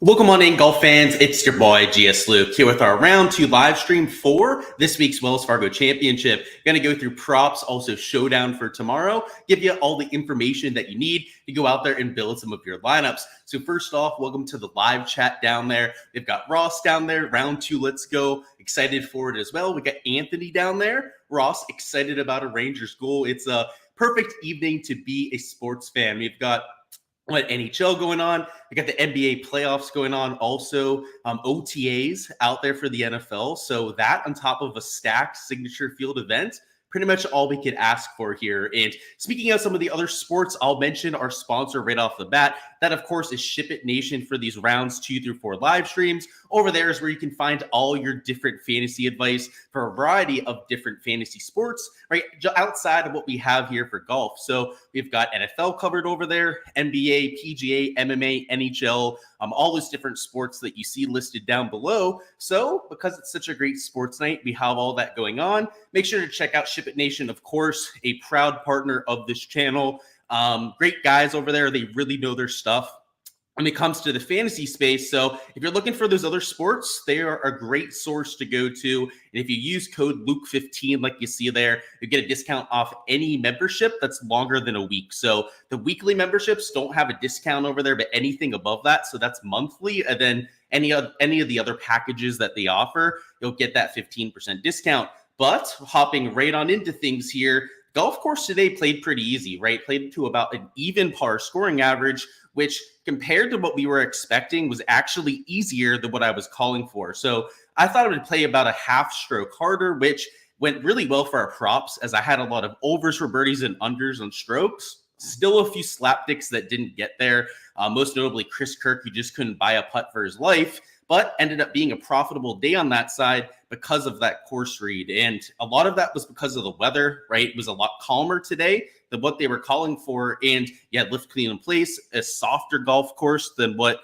Welcome on in, golf fans. It's your boy, Gsluke, here with our round 2 live stream for this week's Wells Fargo Championship. Going to go through props, also Showdown for tomorrow, give you all the information that you need to go out there and build some of your lineups. So first off, welcome to the live chat down there. We've got Ross down there, round 2, let's go. Excited for it as well. We got Anthony down there. Ross, excited about a Rangers goal. It's a perfect evening to be a sports fan. We've got NHL going on. We got the NBA playoffs going on. Also, OTAs out there for the NFL. So that on top of a stacked signature field event, pretty much all we could ask for here. And speaking of some of the other sports, I'll mention our sponsor right off the bat. That, of course, is Ship It Nation for these rounds 2 through 4 live streams. Over there is where you can find all your different fantasy advice for a variety of different fantasy sports, right? Outside of what we have here for golf. So we've got NFL covered over there, NBA, PGA, MMA, NHL, all those different sports that you see listed down below. So because it's such a great sports night, we have all that going on. Make sure to check out Ship It Nation, of course, a proud partner of this channel. Great guys over there. They really know their stuff when it comes to the fantasy space. So if you're looking for those other sports, they are a great source to go to. And if you use code Luke15, like you see there, you get a discount off any membership that's longer than a week. So the weekly memberships don't have a discount over there, but anything above that, so that's monthly, and then any of the other packages that they offer, you'll get that 15% discount. But hopping right on into things here, golf course today played pretty easy, right? Played to about an even par scoring average, which compared to what we were expecting was actually easier than what I was calling for. So I thought it would play about a half stroke harder, which went really well for our props, as I had a lot of overs for birdies and unders on strokes. Still a few slapdicks that didn't get there, most notably Chris Kirk, who just couldn't buy a putt for his life, but ended up being a profitable day on that side because of that course read. And a lot of that was because of the weather, right? It was a lot calmer today than what they were calling for. And you had lift clean in place, a softer golf course than what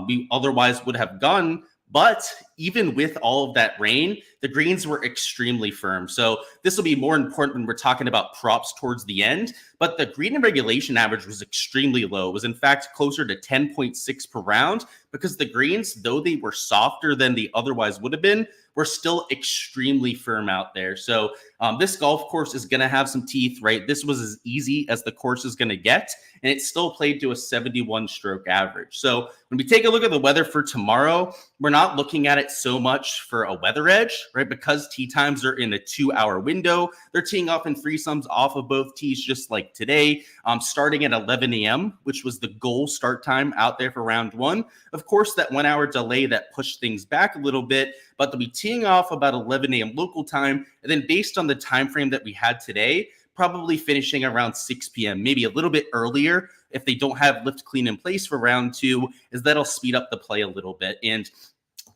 we otherwise would have gone. But even with all of that rain, the greens were extremely firm. So this will be more important when we're talking about props towards the end. But the green and regulation average was extremely low. It was, in fact, closer to 10.6 per round, because the greens, though they were softer than they otherwise would have been, were still extremely firm out there. So this golf course is going to have some teeth, right? This was as easy as the course is going to get, and it still played to a 71 stroke average. So when we take a look at the weather for tomorrow, we're not looking at it so much for a weather edge, right? Because tee times are in a 2-hour window. They're teeing off in threesomes off of both tees, just like today, starting at 11 a.m., which was the goal start time out there for round 1. Of course, that 1 hour delay that pushed things back a little bit, but they'll be teeing off about 11 a.m. local time. And then based on the time frame that we had today, probably finishing around 6 p.m., maybe a little bit earlier if they don't have lift clean in place for round 2, is that'll speed up the play a little bit. And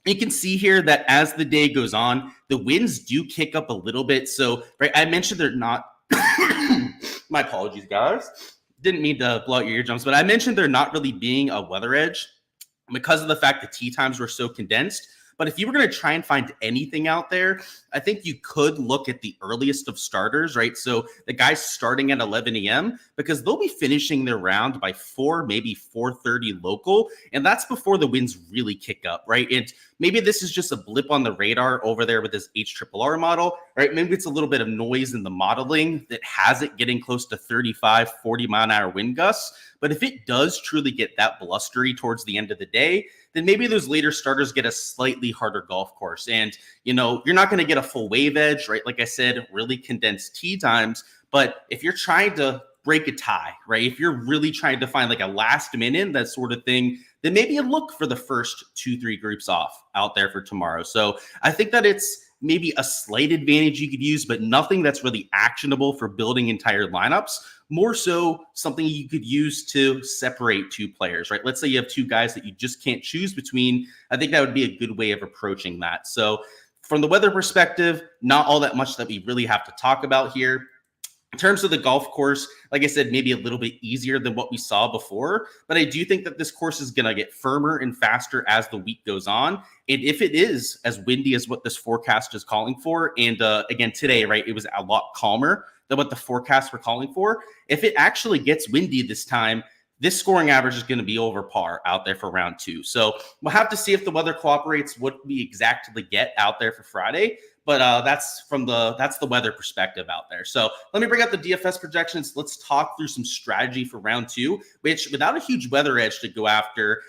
you can see here that as the day goes on, the winds do kick up a little bit. So, right, I mentioned they're not, my apologies, guys. Didn't mean to blow out your eardrums, but I mentioned they're not really being a weather edge because of the fact that tee times were so condensed. But if you were going to try and find anything out there, I think you could look at the earliest of starters, right? So the guys starting at 11 a.m., because they'll be finishing their round by 4, maybe 4:30 local. And that's before the winds really kick up, right? And maybe this is just a blip on the radar over there with this HRRR model, right? Maybe it's a little bit of noise in the modeling that has it getting close to 35, 40 mile an hour wind gusts. But if it does truly get that blustery towards the end of the day, then maybe those later starters get a slightly harder golf course. And, you know, you're not going to get a full wave edge, right? Like I said, really condensed tee times. But if you're trying to break a tie, right? If you're really trying to find like a last minute, that sort of thing, then maybe you look for the first 2-3 groups off out there for tomorrow. So I think that it's maybe a slight advantage you could use, but nothing that's really actionable for building entire lineups. More so something you could use to separate 2 players, right? Let's say you have 2 guys that you just can't choose between. I think that would be a good way of approaching that. So from the weather perspective, not all that much that we really have to talk about here. In terms of the golf course, like I said, maybe a little bit easier than what we saw before, but I do think that this course is going to get firmer and faster as the week goes on. And if it is as windy as what this forecast is calling for, and again, today, right, it was a lot calmer than what the forecasts were calling for. If it actually gets windy this time, this scoring average is going to be over par out there for round 2. So we'll have to see if the weather cooperates, what we exactly get out there for Friday. But that's the weather perspective out there. So let me bring up the DFS projections. Let's talk through some strategy for round 2, which without a huge weather edge to go after,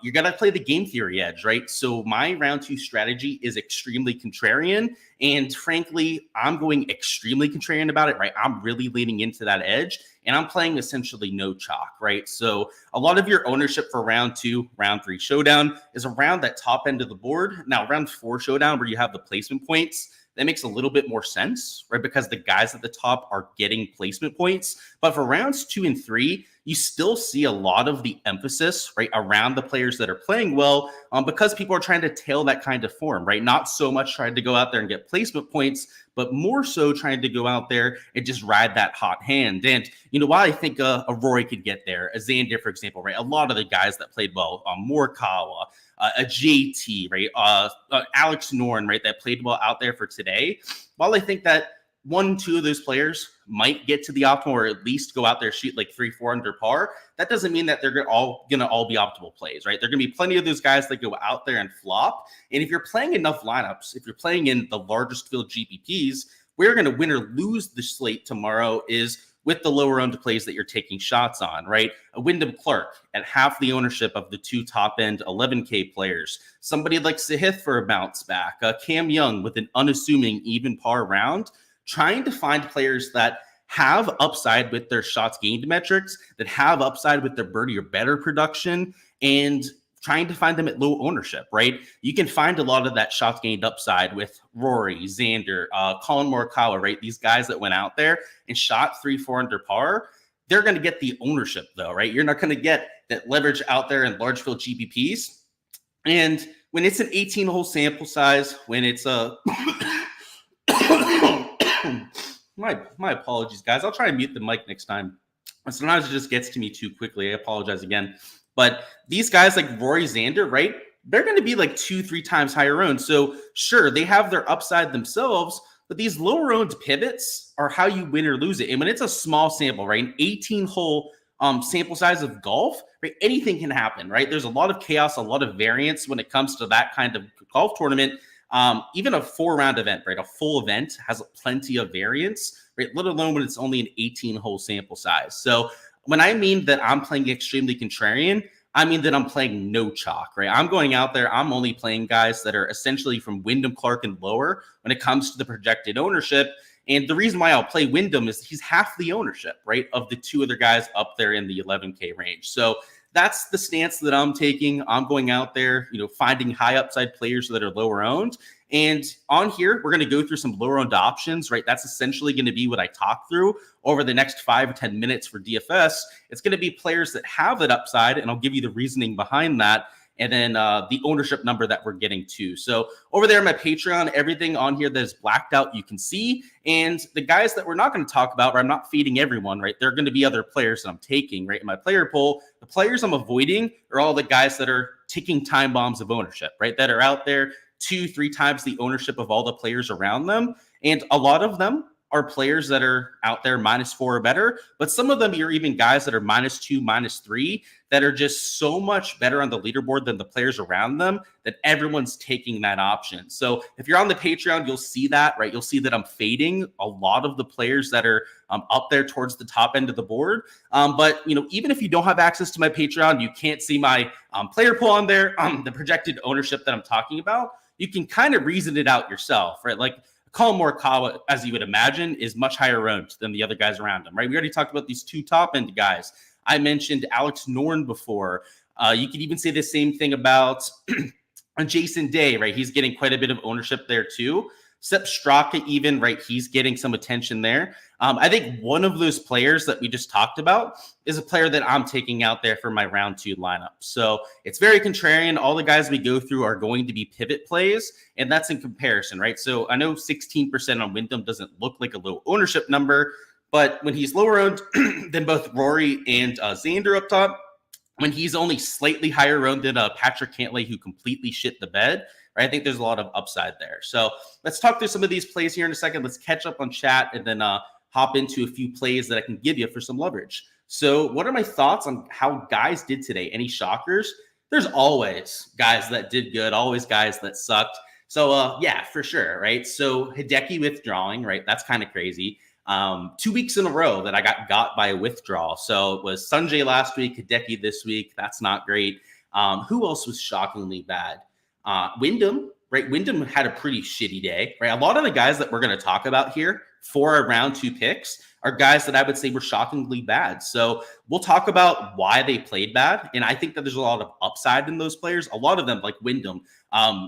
you're going to play the game theory edge, right? So my round 2 strategy is extremely contrarian. And frankly, I'm going extremely contrarian about it, right? I'm really leaning into that edge. And I'm playing essentially no chalk, right? So a lot of your ownership for round 2, round 3 showdown is around that top end of the board. Now, round 4 showdown, where you have the placement points, that makes a little bit more sense, right? Because the guys at the top are getting placement points. But for rounds 2 and 3, you still see a lot of the emphasis, right, around the players that are playing well, because people are trying to tail that kind of form, right? Not so much trying to go out there and get placement points, but more so trying to go out there and just ride that hot hand. And, while I think a Rory could get there, a Xander, for example, right? A lot of the guys that played well, Morikawa, a JT, right? Alex Noren, right? That played well out there for today. While I think that 1-2 of those players might get to the optimal, or at least go out there, shoot like 3-4 under par, that doesn't mean that they're all going to be optimal plays, right? There are going to be plenty of those guys that go out there and flop. And if you're playing enough lineups, if you're playing in the largest field GPPs, we're going to win or lose the slate tomorrow is with the lower owned plays that you're taking shots on, right? A Wyndham Clark at half the ownership of the 2 top end 11K players. Somebody like Sahith for a bounce back. Cam Young with an unassuming even par round. Trying to find players that have upside with their shots gained metrics, that have upside with their birdie or better production, and trying to find them at low ownership, right? You can find a lot of that shots gained upside with Rory, Xander, Colin Morikawa, right? These guys that went out there and shot 3-4 under par. They're going to get the ownership though, right? You're not going to get that leverage out there in large field GPPs. And when it's an 18-hole sample size, when it's a my apologies, guys. I'll try and mute the mic next time. Sometimes it just gets to me too quickly. I apologize again. But these guys like Rory, Xander, right? They're going to be like 2-3 times higher owned. So sure, they have their upside themselves, but these lower owned pivots are how you win or lose it. And when it's a small sample, right? An 18-hole sample size of golf, right? Anything can happen, right? There's a lot of chaos, a lot of variance when it comes to that kind of golf tournament. Even a 4-round event, right? A full event has plenty of variance, right? Let alone when it's only an 18-hole sample size. So when I mean that I'm playing extremely contrarian, I mean that I'm playing no chalk, right? I'm going out there. I'm only playing guys that are essentially from Wyndham Clark and lower when it comes to the projected ownership. And the reason why I'll play Wyndham is he's half the ownership, right, of the 2 other guys up there in the 11K range. So that's the stance that I'm taking. I'm going out there, finding high upside players that are lower owned. And on here, we're going to go through some lower owned options, right? That's essentially going to be what I talk through over the next 5 or 10 minutes for DFS. It's going to be players that have that upside, and I'll give you the reasoning behind that. And then the ownership number that we're getting to. So over there on my Patreon, everything on here that is blacked out, you can see. And the guys that we're not going to talk about, or I'm not feeding everyone, right? There are going to be other players that I'm taking, right? In my player pool, the players I'm avoiding are all the guys that are ticking time bombs of ownership, right? That are out there 2-3 times the ownership of all the players around them. And a lot of them are players that are out there -4 or better, but some of them are even guys that are -2, -3 that are just so much better on the leaderboard than the players around them that everyone's taking that option. So if you're on the Patreon, you'll see that, right? You'll see that I'm fading a lot of the players that are up there towards the top end of the board. But even if you don't have access to my Patreon, you can't see my player pool on there, the projected ownership that I'm talking about. You can kind of reason it out yourself, right? Like Colin Morikawa, as you would imagine, is much higher owned than the other guys around him, right? We already talked about these 2 top-end guys. I mentioned Alex Noren before. You could even say the same thing about Jason Day, right? He's getting quite a bit of ownership there too. Sepp Straka even, right? He's getting some attention there. I think one of those players that we just talked about is a player that I'm taking out there for my round 2 lineup. So it's very contrarian. All the guys we go through are going to be pivot plays, and that's in comparison, right? So I know 16% on Wyndham doesn't look like a low ownership number, but when he's lower owned than both Rory and Xander up top, when he's only slightly higher owned than Patrick Cantlay, who completely shit the bed, right? I think there's a lot of upside there. So let's talk through some of these plays here in a second. Let's catch up on chat and then hop into a few plays that I can give you for some leverage. So what are my thoughts on how guys did today? Any shockers? There's always guys that did good, always guys that sucked. So yeah, for sure, right? So Hideki withdrawing, right? That's kind of crazy. 2 weeks in a row that I got by a withdrawal. So it was Sanjay last week, Hideki this week. That's not great. Who else was shockingly bad? Wyndham, right? Wyndham had a pretty shitty day, right? A lot of the guys that we're going to talk about here for our round 2 picks are guys that I would say were shockingly bad. So we'll talk about why they played bad. And I think that there's a lot of upside in those players. A lot of them, like Wyndham,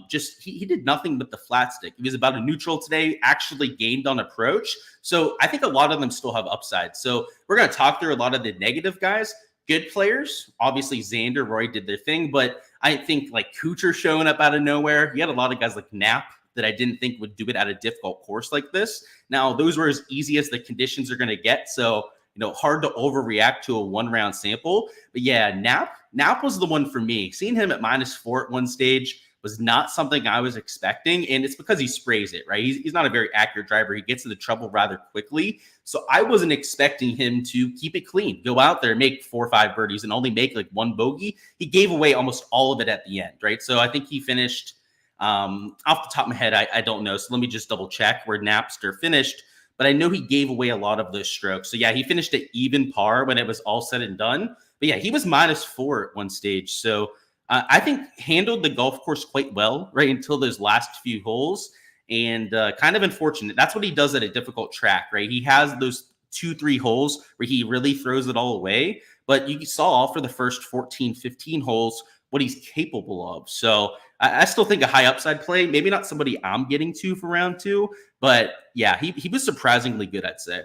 just he did nothing but the flat stick. He was about a neutral today, actually gained on approach. So I think a lot of them still have upside. So we're going to talk through a lot of the negative guys. Good players, obviously Xander, Roy did their thing, but I think like Kuchar showing up out of nowhere. You had a lot of guys like Knapp that I didn't think would do it at a difficult course like this. Now, those were as easy as the conditions are going to get. So, hard to overreact to a 1-round sample. But yeah, Knapp was the one for me. Seeing him at -4 at one stage was not something I was expecting. And it's because he sprays it, right? He's not a very accurate driver. He gets into trouble rather quickly. So I wasn't expecting him to keep it clean, go out there, make 4 or 5 birdies and only make like 1 bogey. He gave away almost all of it at the end, right? So I think he finished off the top of my head, I don't know. So let me just double check where Napster finished. But I know he gave away a lot of those strokes. So yeah, he finished at even par when it was all said and done. But yeah, he was -4 at one stage. So I think handled the golf course quite well, right, until those last few holes. And kind of unfortunate. That's what he does at a difficult track, right? He has those 2-3 holes where he really throws it all away. But you saw for the first 14, 15 holes what he's capable of. So I still think a high upside play, maybe not somebody I'm getting to for round 2, but yeah, he was surprisingly good, I'd say.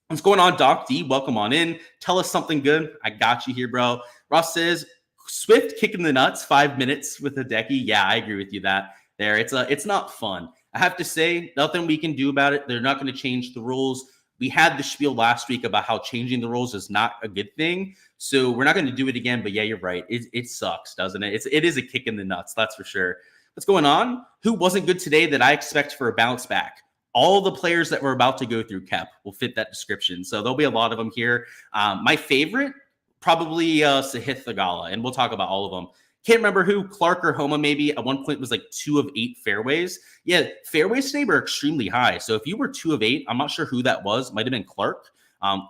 What's going on, Doc D? Welcome on in. Tell us something good. I got you here, bro. Ross says, Swift kicking the nuts, 5 minutes with Hideki. Yeah, I agree with you that there. It's not fun. I have to say, nothing we can do about it. They're not going to change the rules. We had the spiel last week about how changing the rules is not a good thing. So we're not going to do it again. But yeah, you're right. It sucks, doesn't it? It is a kick in the nuts, that's for sure. What's going on? Who wasn't good today that I expect for a bounce back? All the players that we're about to go through, Kep, will fit that description. So there'll be a lot of them here. My favorite, probably Sahith Thagala, and we'll talk about all of them. Can't remember who, Clark or Homa maybe, at one point was like 2 of 8 fairways. Yeah, fairways today were extremely high. So if you were 2 of 8, I'm not sure who that was. Might have been Clark.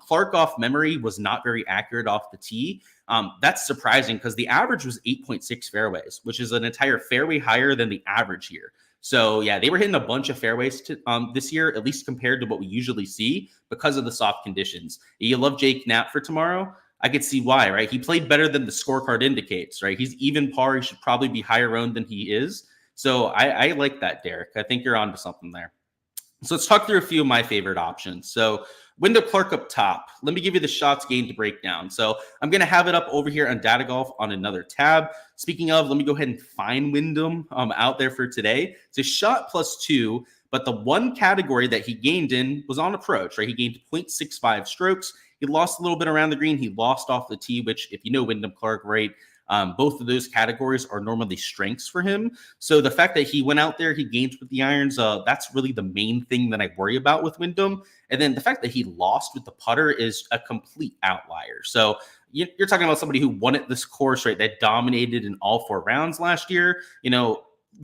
Clark off memory was not very accurate off the tee. That's surprising because the average was 8.6 fairways, which is an entire fairway higher than the average here. So yeah, they were hitting a bunch of fairways this year, at least compared to what we usually see because of the soft conditions. You love Jake Knapp for tomorrow? I could see why, right? He played better than the scorecard indicates, right? He's even par. He should probably be higher owned than he is. So I like that, Derek. I think you're onto something there. So let's talk through a few of my favorite options. So Wyndham Clark up top. Let me give you the shots gained breakdown. So I'm going to have it up over here on Data Golf on another tab. Speaking of, let me go ahead and find Wyndham out there for today. It's a shot +2, but the one category that he gained in was on approach, right? He gained 0.65 strokes. He lost a little bit around the green. He lost off the tee, which if you know Wyndham Clark, right, both of those categories are normally strengths for him. So the fact that he went out there, he gained with the irons, that's really the main thing that I worry about with Wyndham. And then the fact that he lost with the putter is a complete outlier. So you're talking about somebody who won at this course, right, that dominated in all 4 rounds last year,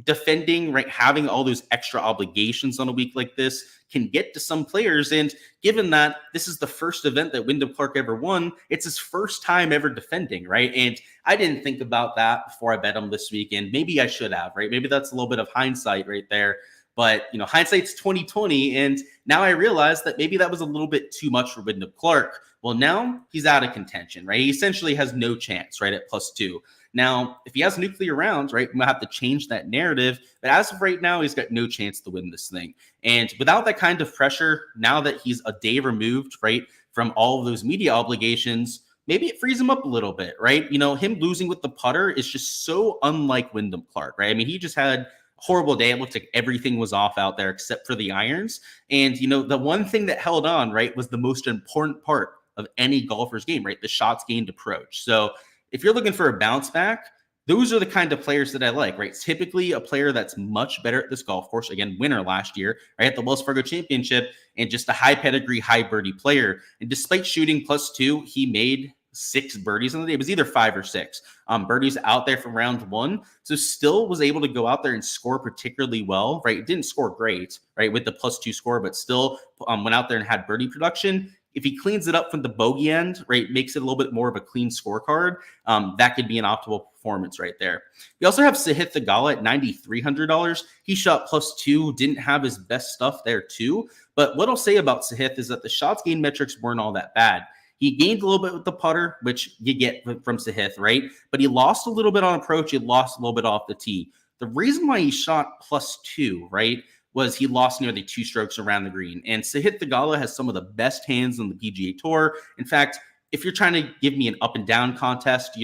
defending, right, having all those extra obligations on a week like this can get to some players. And given that this is the first event that Wyndham Clark ever won, it's his first time ever defending, right? And I didn't think about that before I bet him this weekend. Maybe I should have, right? Maybe that's a little bit of hindsight right there. But, hindsight's 2020. And now I realize that maybe that was a little bit too much for Wyndham Clark. Well, now he's out of contention, right? He essentially has no chance, right, at +2. Now, if he has nuclear rounds, right, we'll have to change that narrative. But as of right now, he's got no chance to win this thing. And without that kind of pressure, now that he's a day removed, right, from all of those media obligations, maybe it frees him up a little bit, right? Him losing with the putter is just so unlike Wyndham Clark, right? I mean, he just had a horrible day. It looked like everything was off out there except for the irons. And, the one thing that held on, right, was the most important part of any golfer's game, right? The shots gained approach. So if you're looking for a bounce back, those are the kind of players that I like, right? Typically a player that's much better at this golf course, again, winner last year, right, at the Wells Fargo Championship, and just a high pedigree, high birdie player. And despite shooting +2, he made 6 birdies on the day. It was either 5 or 6 birdies out there from round 1. So still was able to go out there and score particularly well, right? It didn't score great, right, with the +2 score, but still went out there and had birdie production. If he cleans it up from the bogey end, right, makes it a little bit more of a clean scorecard, that could be an optimal performance right there. We also have Sahith Theegala at $9,300. He shot +2, didn't have his best stuff there too. But what I'll say about Sahith is that the shots gained metrics weren't all that bad. He gained a little bit with the putter, which you get from Sahith, right? But he lost a little bit on approach. He lost a little bit off the tee. The reason why he shot +2, right, was he lost nearly 2 strokes around the green. And Sahith Theegala has some of the best hands on the PGA Tour. In fact, if you're trying to give me an up and down contest,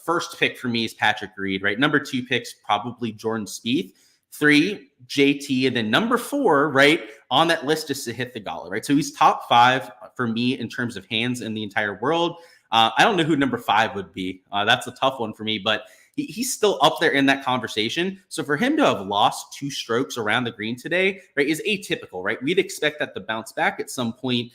first pick for me is Patrick Reed, right? Number 2 picks, probably Jordan Spieth. 3, JT, and then number 4, right, on that list is Sahith Theegala, right? So he's top 5 for me in terms of hands in the entire world. I don't know who number 5 would be. That's a tough one for me, but he's still up there in that conversation. So for him to have lost 2 strokes around the green today, right, is atypical, right? We'd expect that to bounce back at some point.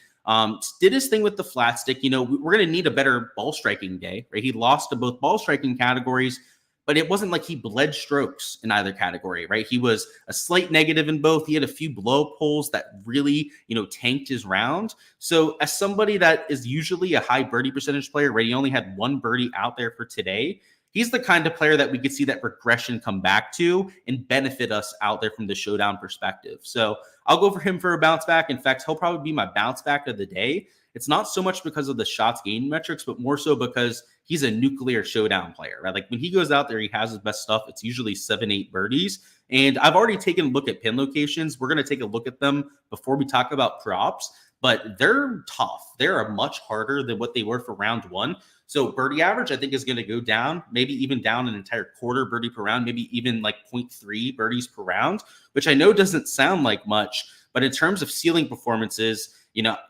Did his thing with the flat stick. We're going to need a better ball striking day, right? He lost to both ball striking categories, but it wasn't like he bled strokes in either category, right? He was a slight negative in both. He had a few blow pulls that really, tanked his round. So as somebody that is usually a high birdie percentage player, right? He only had 1 birdie out there for today. He's the kind of player that we could see that regression come back to and benefit us out there from the showdown perspective. So I'll go for him for a bounce back. In fact, he'll probably be my bounce back of the day. It's not so much because of the shots gained metrics, but more so because he's a nuclear showdown player, right? Like when he goes out there, he has his best stuff. It's usually 7-8 birdies. And I've already taken a look at pin locations. We're going to take a look at them before we talk about props, but they're tough. They're much harder than what they were for round 1. So birdie average, I think, is going to go down, maybe even down an entire quarter birdie per round, maybe even like 0.3 birdies per round, which I know doesn't sound like much, but in terms of ceiling performances,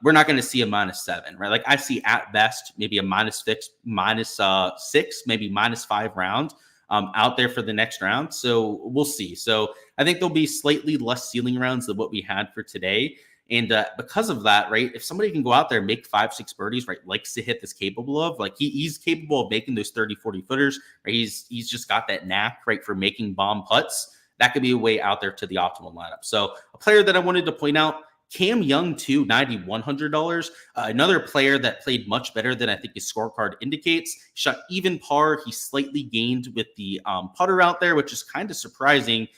we're not going to see a -7, right? Like I see at best maybe a -6, -6, maybe -5 round out there for the next round. So we'll see. So I think there'll be slightly less ceiling rounds than what we had for today. And because of that, right, if somebody can go out there and make 5-6 birdies, right, like Sahith is capable of, like he's capable of making those 30-40 footers, right? He's just got that knack, right, for making bomb putts. That could be a way out there to the optimal lineup. So a player that I wanted to point out, Cam Young, too, $9,100. Another player that played much better than I think his scorecard indicates. Shot even par. He slightly gained with the putter out there, which is kind of surprising.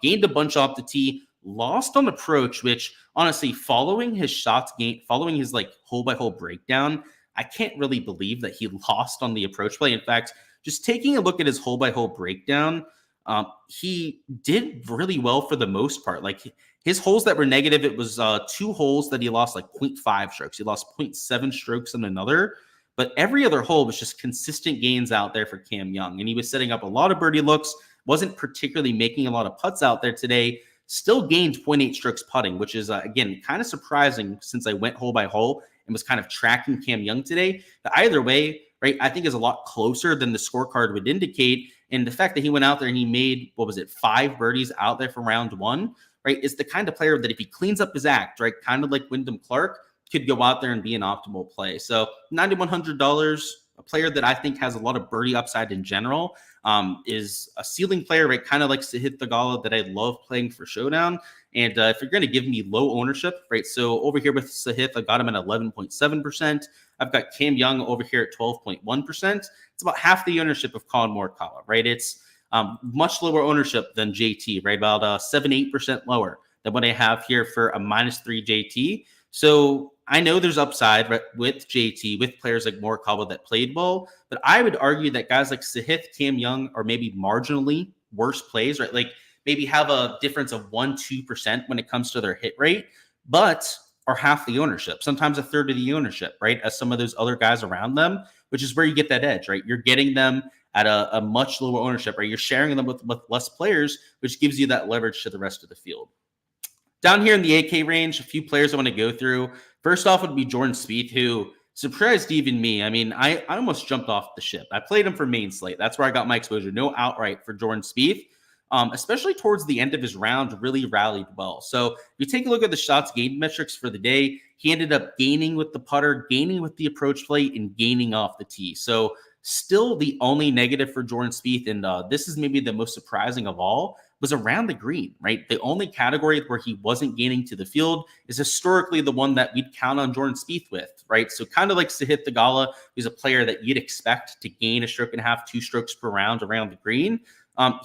Gained a bunch off the tee. Lost on approach, which honestly, following his shots gained, following his like hole by hole breakdown, I can't really believe that he lost on the approach play. In fact, just taking a look at his hole by hole breakdown, he did really well for the most part. Like his holes that were negative, it was 2 holes that he lost like 0.5 strokes. He lost 0.7 strokes in another, but every other hole was just consistent gains out there for Cam Young. And he was setting up a lot of birdie looks, wasn't particularly making a lot of putts out there today. Still gained 0.8 strokes putting, which is, again, kind of surprising since I went hole by hole and was kind of tracking Cam Young today. But either way, right, I think is a lot closer than the scorecard would indicate. And the fact that he went out there and he made, 5 birdies out there for round 1, right, is the kind of player that if he cleans up his act, right, kind of like Wyndham Clark, could go out there and be an optimal play. So $9,100, a player that I think has a lot of birdie upside in general, is a ceiling player, right? Kind of like Sahith Theegala that I love playing for Showdown. And if you're going to give me low ownership, right? So over here with Sahith, I got him at 11.7%. I've got Cam Young over here at 12.1%. It's about half the ownership of Colin Morikawa, right? It's much lower ownership than JT, right? About 7-8% lower than what I have here for a -3 JT. So I know there's upside, right, with JT, with players like Morikawa that played well, but I would argue that guys like Sahith, Cam Young are maybe marginally worse plays, right? Like maybe have a difference of 1-2% when it comes to their hit rate, but are half the ownership, sometimes a third of the ownership, right? As some of those other guys around them, which is where you get that edge, right? You're getting them at a much lower ownership, right? You're sharing them with less players, which gives you that leverage to the rest of the field. Down here in the AK range, a few players I want to go through. First off would be Jordan Spieth, who Surprised even me. I mean, I almost jumped off the ship. I played him for main slate. That's where I got my exposure. No outright for Jordan Spieth. Especially towards the end of his round, really rallied well. So if you take a look at the shots gained metrics for the day, he ended up gaining with the putter, gaining with the approach plate, and gaining off the tee. So still the only negative for Jordan Spieth, and this is maybe the most surprising of all, was around the green, right? The only category where he wasn't gaining to the field is historically the one that we'd count on Jordan Spieth with, right? So kind of like Sahith Theegala, who's a player that you'd expect to gain a stroke and a half, 2 strokes per round around the green.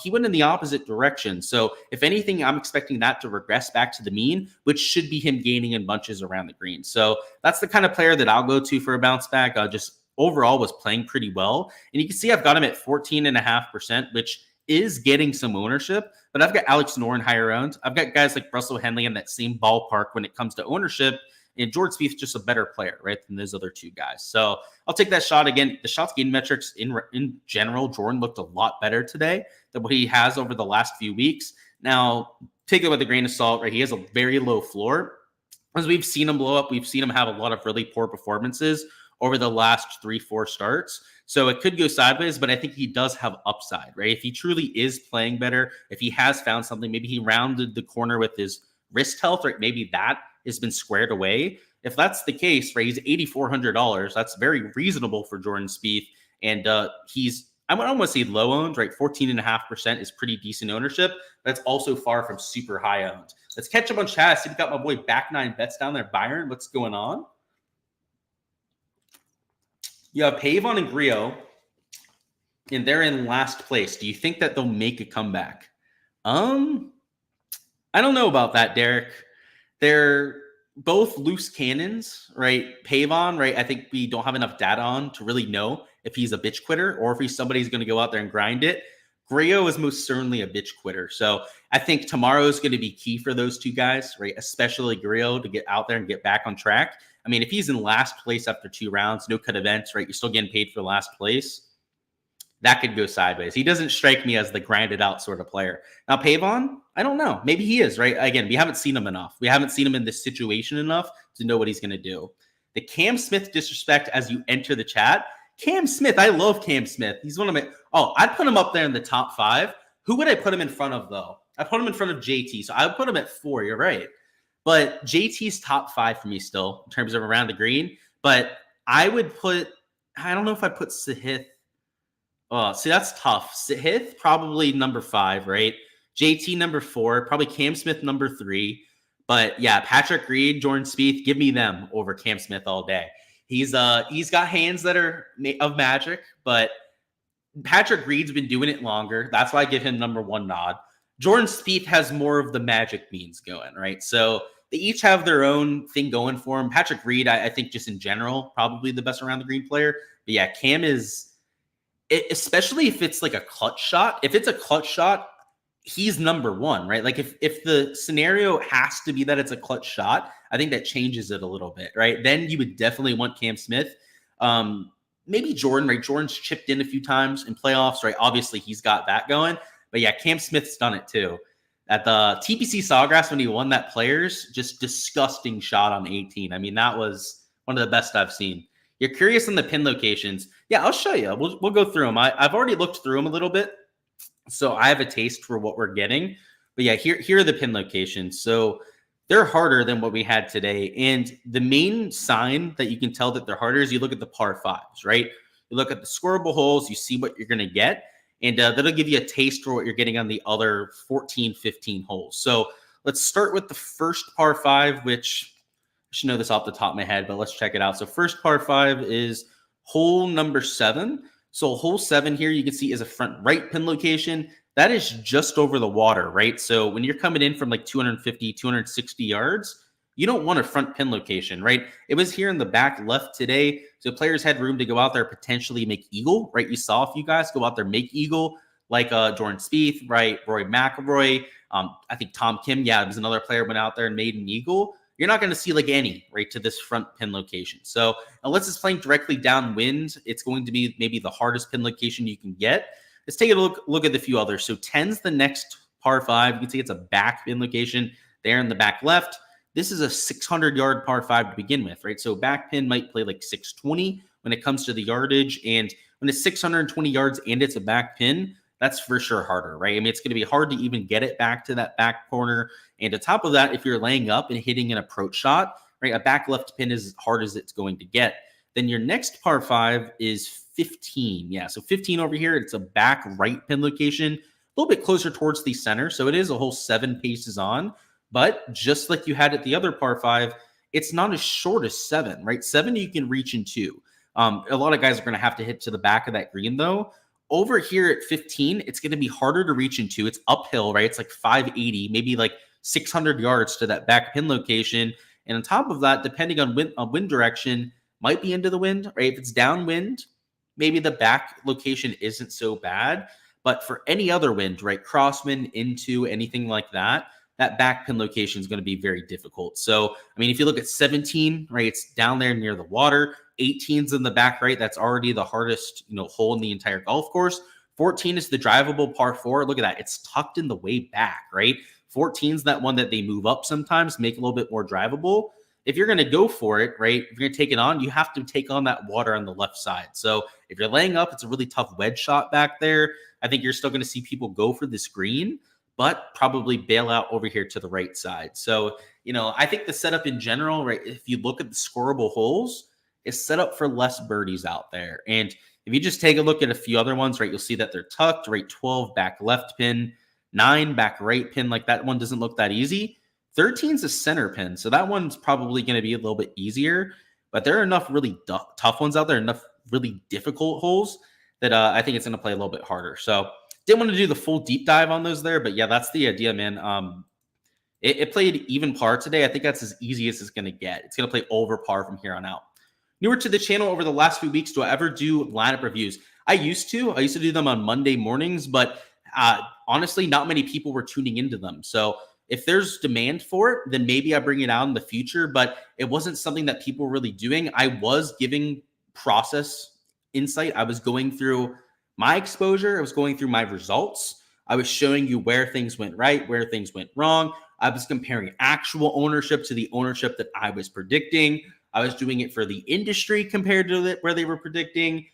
He went in the opposite direction. So if anything, I'm expecting that to regress back to the mean, which should be him gaining in bunches around the green. So that's the kind of player that I'll go to for a bounce back. Just overall was playing pretty well. And you can see I've got him at 14.5%, which is getting some ownership. But I've got Alex Noren higher owned. I've got guys like Russell Henley in that same ballpark when it comes to ownership. And Jordan Spieth's just a better player, right, than those other 2 guys. So I'll take that shot again. The shots gained metrics in general, Jordan looked a lot better today than what he has over the last few weeks. Now, take it with a grain of salt, right? He has a very low floor. As we've seen him blow up, we've seen him have a lot of really poor performances over the last 3-4 starts. So it could go sideways, but I think he does have upside, right? If he truly is playing better, if he has found something, maybe he rounded the corner with his wrist health, right? Maybe that has been squared away. If that's the case, right, he's $8,400. That's very reasonable for Jordan Spieth. And he's, I don't want to say low owned, right? 14.5% is pretty decent ownership. But it's also far from super high owned. Let's catch up on chat. I see we got my boy Back 9 Bets down there. Byron, what's going on? You have Pavon and Griot, and they're in last place. Do you think that they'll make a comeback? I don't know about that, Derek. They're both loose cannons, right? Pavon, right? I think we don't have enough data on to really know if he's a bitch quitter or if he's somebody who's going to go out there and grind it. Griot is most certainly a bitch quitter. So I think tomorrow is going to be key for those 2 guys, right? Especially Griot to get out there and get back on track. I mean, if he's in last place after 2 rounds, no cut events, right? You're still getting paid for last place. That could go sideways. He doesn't strike me as the grinded out sort of player. Now, Pavon, I don't know. Maybe he is, right? Again, we haven't seen him enough. We haven't seen him in this situation enough to know what he's going to do. The Cam Smith disrespect as you enter the chat. Cam Smith, I love Cam Smith. He's one of my, I'd put him up there in the top 5. Who would I put him in front of, though? I put him in front of JT. So I would put him at 4. You're right. But JT's top 5 for me still in terms of around the green. But I would put, I don't know if I put Sahith. Oh, see, that's tough. Sahith, probably number 5, right? JT, number 4. Probably Cam Smith, number 3. But yeah, Patrick Reed, Jordan Spieth, give me them over Cam Smith all day. He's got hands that are of magic, but Patrick Reed's been doing it longer. That's why I give him number 1 nod. Jordan Spieth has more of the magic means going, right? So they each have their own thing going for him. Patrick Reed, I think just in general, probably the best around the green player. But yeah, Cam is, especially if it's like a clutch shot. If it's a clutch shot, he's number 1, right? Like if the scenario has to be that it's a clutch shot, I think that changes it a little bit, right? Then you would definitely want Cam Smith. Maybe Jordan, right? Jordan's chipped in a few times in playoffs, right? Obviously, he's got that going. But yeah, Cam Smith's done it too. At the TPC Sawgrass when he won that Players, just disgusting shot on 18. I mean, that was one of the best I've seen. You're curious on the pin locations. Yeah, I'll show you. We'll go through them. I've already looked through them a little bit, so I have a taste for what we're getting. But yeah, here are the pin locations. So they're harder than what we had today. And the main sign that you can tell that they're harder is you look at the par 5s, right? You look at the scoreable holes, you see what you're going to get, and that'll give you a taste for what you're getting on the other 14, 15 holes. So let's start with the first par 5, which I should know this off the top of my head, but let's check it out. So first par 5 is hole number 7. So hole 7 here, you can see is a front right pin location. That is just over the water, right? So when you're coming in from like 250, 260 yards, you don't want a front pin location, right? It was here in the back left today. So players had room to go out there, potentially make eagle, right? You saw a few guys go out there, make eagle, like Jordan Spieth, right? Rory McIlroy. I think Tom Kim, yeah, it was another player went out there and made an eagle. You're not going to see like any right to this front pin location. So unless it's playing directly downwind, it's going to be maybe the hardest pin location you can get. Let's take a look at the few others. So 10's the next par 5. You can see it's a back pin location there in the back left. this is a 600-yard par 5 to begin with, right? So back pin might play like 620 when it comes to the yardage. And when it's 620 yards and it's a back pin, that's for sure harder, right? I mean, it's going to be hard to even get it back to that back corner. And on top of that, if you're laying up and hitting an approach shot, right, a back left pin is as hard as it's going to get. Then your next par 5 is 15. Yeah, so 15 over here, it's a back right pin location, a little bit closer towards the center. So it is a whole 7 paces on. But just like you had at the other par 5, it's not as short as 7, right? 7 you can reach in 2. A lot of guys are going to have to hit to the back of that green, though. Over here at 15, it's going to be harder to reach into. It's uphill, right? It's like 580, maybe like 600 yards to that back pin location. And on top of that, depending on wind direction, might be into the wind, right? If it's downwind, maybe the back location isn't so bad. But for any other wind, right, crosswind, into anything like that, that back pin location is going to be very difficult. So, I mean, if you look at 17, right, it's down there near the water. 18's in the back right. That's already the hardest, hole in the entire golf course. 14 is the drivable par 4. Look at that. It's tucked in the way back, right? 14's that one that they move up sometimes, make a little bit more drivable. If you're going to go for it, right, if you're going to take it on, you have to take on that water on the left side. So if you're laying up, it's a really tough wedge shot back there. I think you're still going to see people go for this green, but probably bail out over here to the right side. So, I think the setup in general, right, if you look at the scoreable holes, is set up for less birdies out there. And if you just take a look at a few other ones, right, you'll see that they're tucked, right, 12 back left pin, 9 back right pin. Like that one doesn't look that easy. 13's a center pin. So that one's probably going to be a little bit easier, but there are enough really tough ones out there, enough really difficult holes that I think it's going to play a little bit harder. So didn't want to do the full deep dive on those there, but yeah, that's the idea, man. It played even par today. I think that's as easy as it's going to get. It's going to play over par from here on out. Newer to the channel over the last few weeks, do I ever do lineup reviews? I used to do them on Monday mornings, but honestly, not many people were tuning into them. So if there's demand for it, then maybe I bring it out in the future, but it wasn't something that people were really doing. I was giving process insight. I was going through my exposure. I was going through my results. I was showing you where things went right, where things went wrong. I was comparing actual ownership to the ownership that I was predicting. I was doing it for the industry compared to where they were predicting,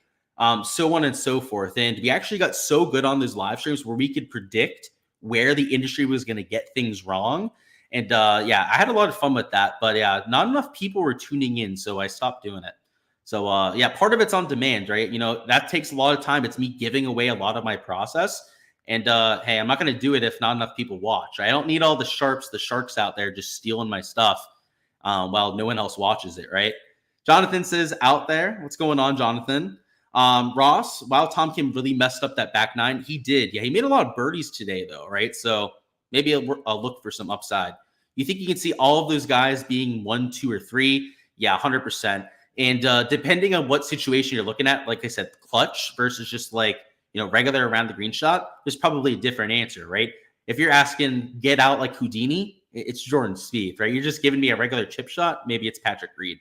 so on and so forth. And we actually got so good on those live streams where we could predict where the industry was going to get things wrong. And yeah, I had a lot of fun with that. But yeah, not enough people were tuning in, so I stopped doing it. So yeah, part of it's on demand, right? That takes a lot of time. It's me giving away a lot of my process. And hey, I'm not going to do it if not enough people watch. I don't need all the sharks out there just stealing my stuff while no one else watches it, right? Jonathan says, out there. What's going on, Jonathan? Ross, wow, Tom Kim really messed up that back nine. He did. Yeah, he made a lot of birdies today, though, right? So maybe I'll look for some upside. You think you can see all of those guys being 1, 2, or 3? Yeah, 100%. And depending on what situation you're looking at, like I said, clutch versus just like, regular around the green shot, there's probably a different answer, right? If you're asking get out like Houdini, it's Jordan Spieth, right? You're just giving me a regular chip shot. Maybe it's Patrick Reed.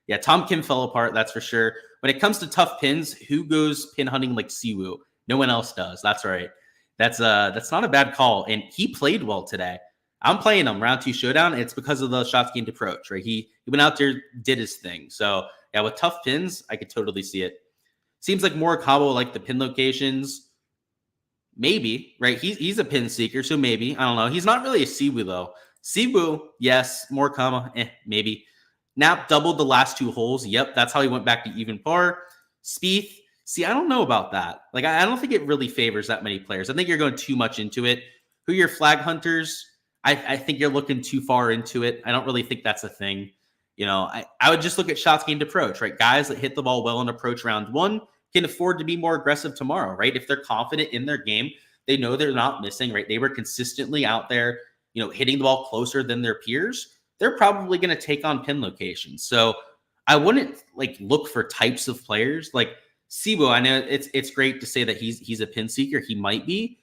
Yeah, Tom Kim fell apart, that's for sure. When it comes to tough pins, who goes pin hunting like Siwoo? No one else does. That's right. That's not a bad call. And he played well today. I'm playing him round 2 showdown. It's because of the shots gained approach, right? He went out there, did his thing. So yeah, with tough pins, I could totally see it. Seems like Morikawa like the pin locations. Maybe, right? He's a pin seeker, so maybe. I don't know. He's not really a Siwoo, though. Siwoo, yes. Morikawa, maybe. Knapp doubled the last 2 holes. Yep, that's how he went back to even par. Spieth, see, I don't know about that. Like, I don't think it really favors that many players. I think you're going too much into it. Who are your flag hunters? I think you're looking too far into it. I don't really think that's a thing. I would just look at shots gained approach, right? Guys that hit the ball well in approach round 1 can afford to be more aggressive tomorrow, right? If they're confident in their game, they know they're not missing, right? They were consistently out there, hitting the ball closer than their peers. They're probably going to take on pin locations. So I wouldn't look for types of players like Siwoo. I know it's great to say that he's a pin seeker. He might be.